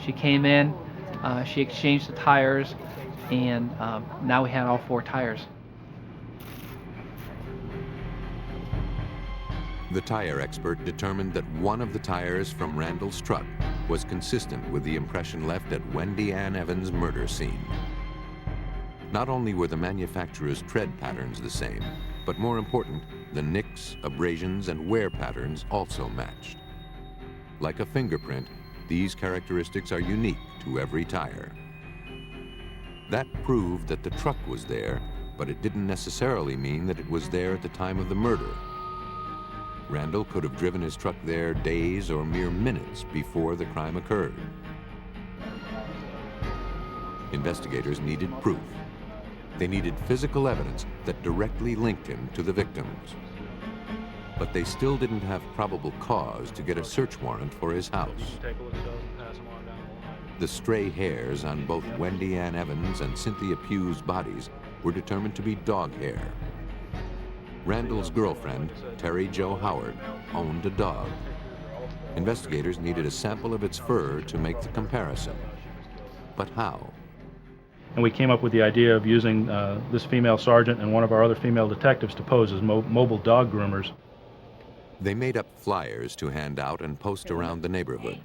She came in, she exchanged the tires, and now we had all 4 tires. The tire expert determined that one of the tires from Randall's truck was consistent with the impression left at Wendy Ann Evans' murder scene. Not only were the manufacturer's tread patterns the same, but more important, the nicks, abrasions, and wear patterns also matched. Like a fingerprint, these characteristics are unique to every tire. That proved that the truck was there, but it didn't necessarily mean that it was there at the time of the murder. Randall could have driven his truck there days or mere minutes before the crime occurred. Investigators needed proof. They needed physical evidence that directly linked him to the victims. But they still didn't have probable cause to get a search warrant for his house. The stray hairs on both Wendy Ann Evans and Cynthia Pugh's bodies were determined to be dog hair. Randall's girlfriend, Terry Jo Howard, owned a dog. Investigators needed a sample of its fur to make the comparison. But how? And we came up with the idea of using this female sergeant and one of our other female detectives to pose as mobile dog groomers. They made up flyers to hand out and post around the neighborhood.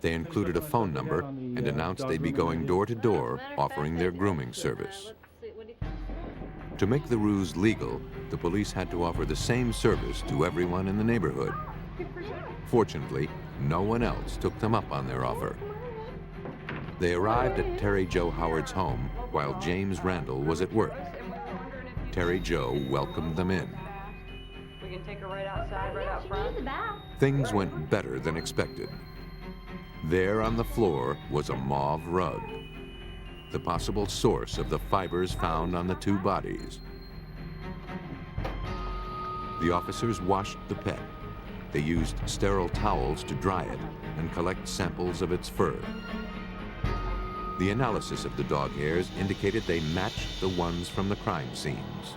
They included a phone number and announced they'd be going door to door offering their grooming service. To make the ruse legal, the police had to offer the same service to everyone in the neighborhood. Fortunately, no one else took them up on their offer. They arrived at Terry Jo Howard's home while James Randall was at work. Terry Jo welcomed them in. We can take her right outside, right out front. Things went better than expected. There on the floor was a mauve rug, the possible source of the fibers found on the two bodies. The officers washed the pet. They used sterile towels to dry it and collect samples of its fur. The analysis of the dog hairs indicated they matched the ones from the crime scenes.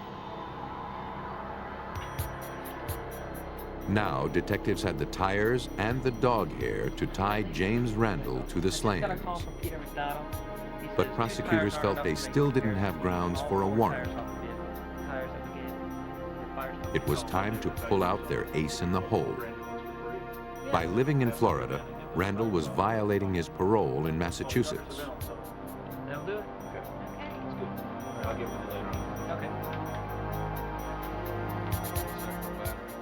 Now, detectives had the tires and the dog hair to tie James Randall to the slayings. But prosecutors felt they still didn't have grounds for a warrant. It was time to pull out their ace in the hole. By living in Florida, Randall was violating his parole in Massachusetts. That'll do it? Okay. I'll get with you later on. Okay.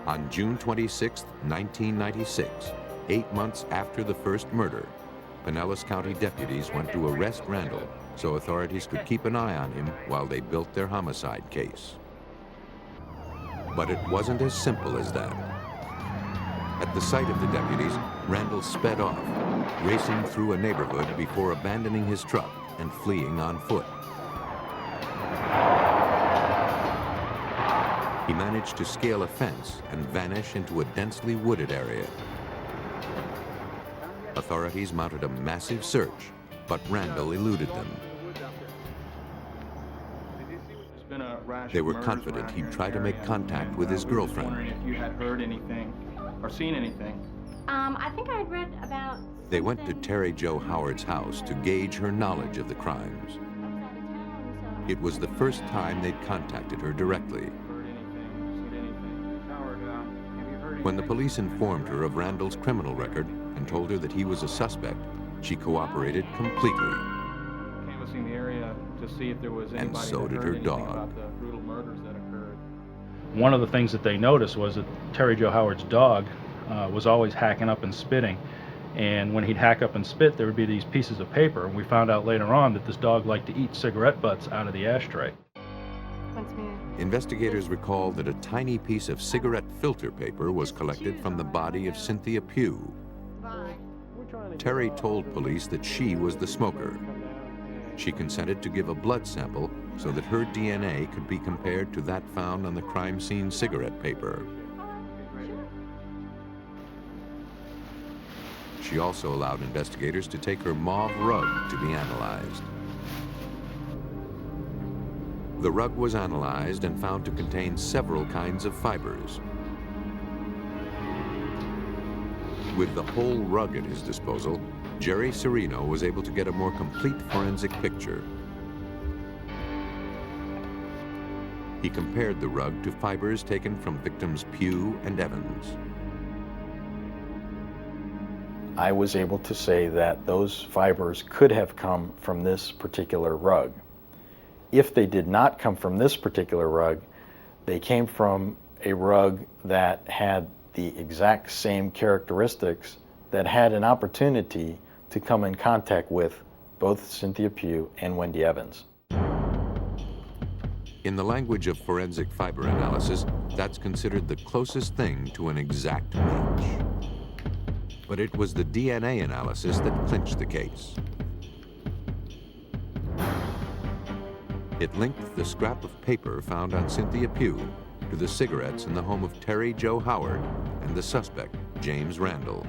On June 26, 1996, 8 months after the first murder, Pinellas County deputies went to arrest Randall so authorities could keep an eye on him while they built their homicide case. But it wasn't as simple as that. At the sight of the deputies, Randall sped off, racing through a neighborhood before abandoning his truck and fleeing on foot. He managed to scale a fence and vanish into a densely wooded area. Authorities mounted a massive search, but Randall eluded them. They were confident he'd try to make contact with his girlfriend. If you had heard anything or seen anything. I think I had read about... They went to Terry Jo Howard's house to gauge her knowledge of the crimes. It was the first time they'd contacted her directly. When the police informed her of Randall's criminal record and told her that he was a suspect, she cooperated completely. Canvassing the area to see if there was anybody and so that did heard her anything dog. about the brutal murders that occurred. One of the things that they noticed was that Terry Jo Howard's dog was always hacking up and spitting. And when he'd hack up and spit, there would be these pieces of paper. And we found out later on that this dog liked to eat cigarette butts out of the ashtray. Investigators recalled that a tiny piece of cigarette filter paper was collected from the body of Cynthia Pugh. Terry told police that she was the smoker. She consented to give a blood sample so that her DNA could be compared to that found on the crime scene cigarette paper. She also allowed investigators to take her mauve rug to be analyzed. The rug was analyzed and found to contain several kinds of fibers. With the whole rug at his disposal, Jerry Serino was able to get a more complete forensic picture. He compared the rug to fibers taken from victims Pugh and Evans. I was able to say that those fibers could have come from this particular rug. If they did not come from this particular rug, they came from a rug that had the exact same characteristics that had an opportunity to come in contact with both Cynthia Pugh and Wendy Evans. In the language of forensic fiber analysis, that's considered the closest thing to an exact match. But it was the DNA analysis that clinched the case. It linked the scrap of paper found on Cynthia Pugh to the cigarettes in the home of Terry Joe Howard and the suspect, James Randall.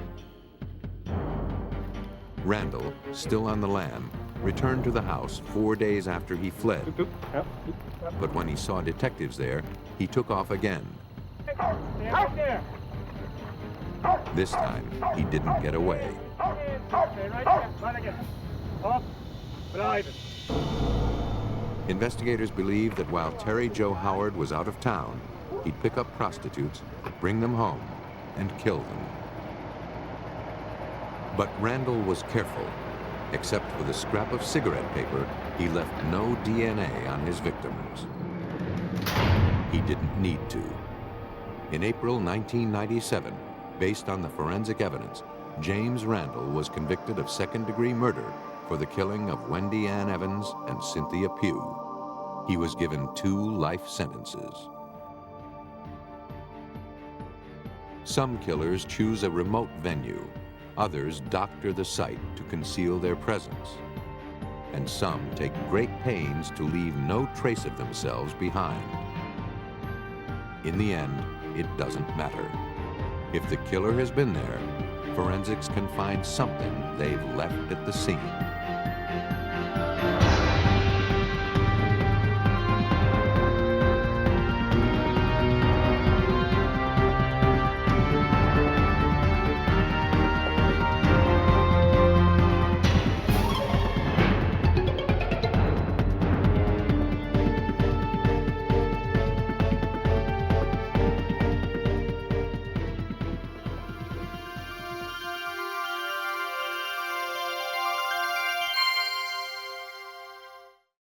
Randall, still on the lam, returned to the house 4 days after he fled. But when he saw detectives there, he took off again. This time, he didn't get away. Investigators believe that while Terry Joe Howard was out of town, he'd pick up prostitutes, bring them home, and kill them. But Randall was careful. Except for the scrap of cigarette paper, he left no DNA on his victims. He didn't need to. In April 1997, based on the forensic evidence, James Randall was convicted of second-degree murder for the killing of Wendy Ann Evans and Cynthia Pugh. He was given 2 life sentences. Some killers choose a remote venue. Others doctor the site to conceal their presence. And some take great pains to leave no trace of themselves behind. In the end, it doesn't matter. If the killer has been there, forensics can find something they've left at the scene.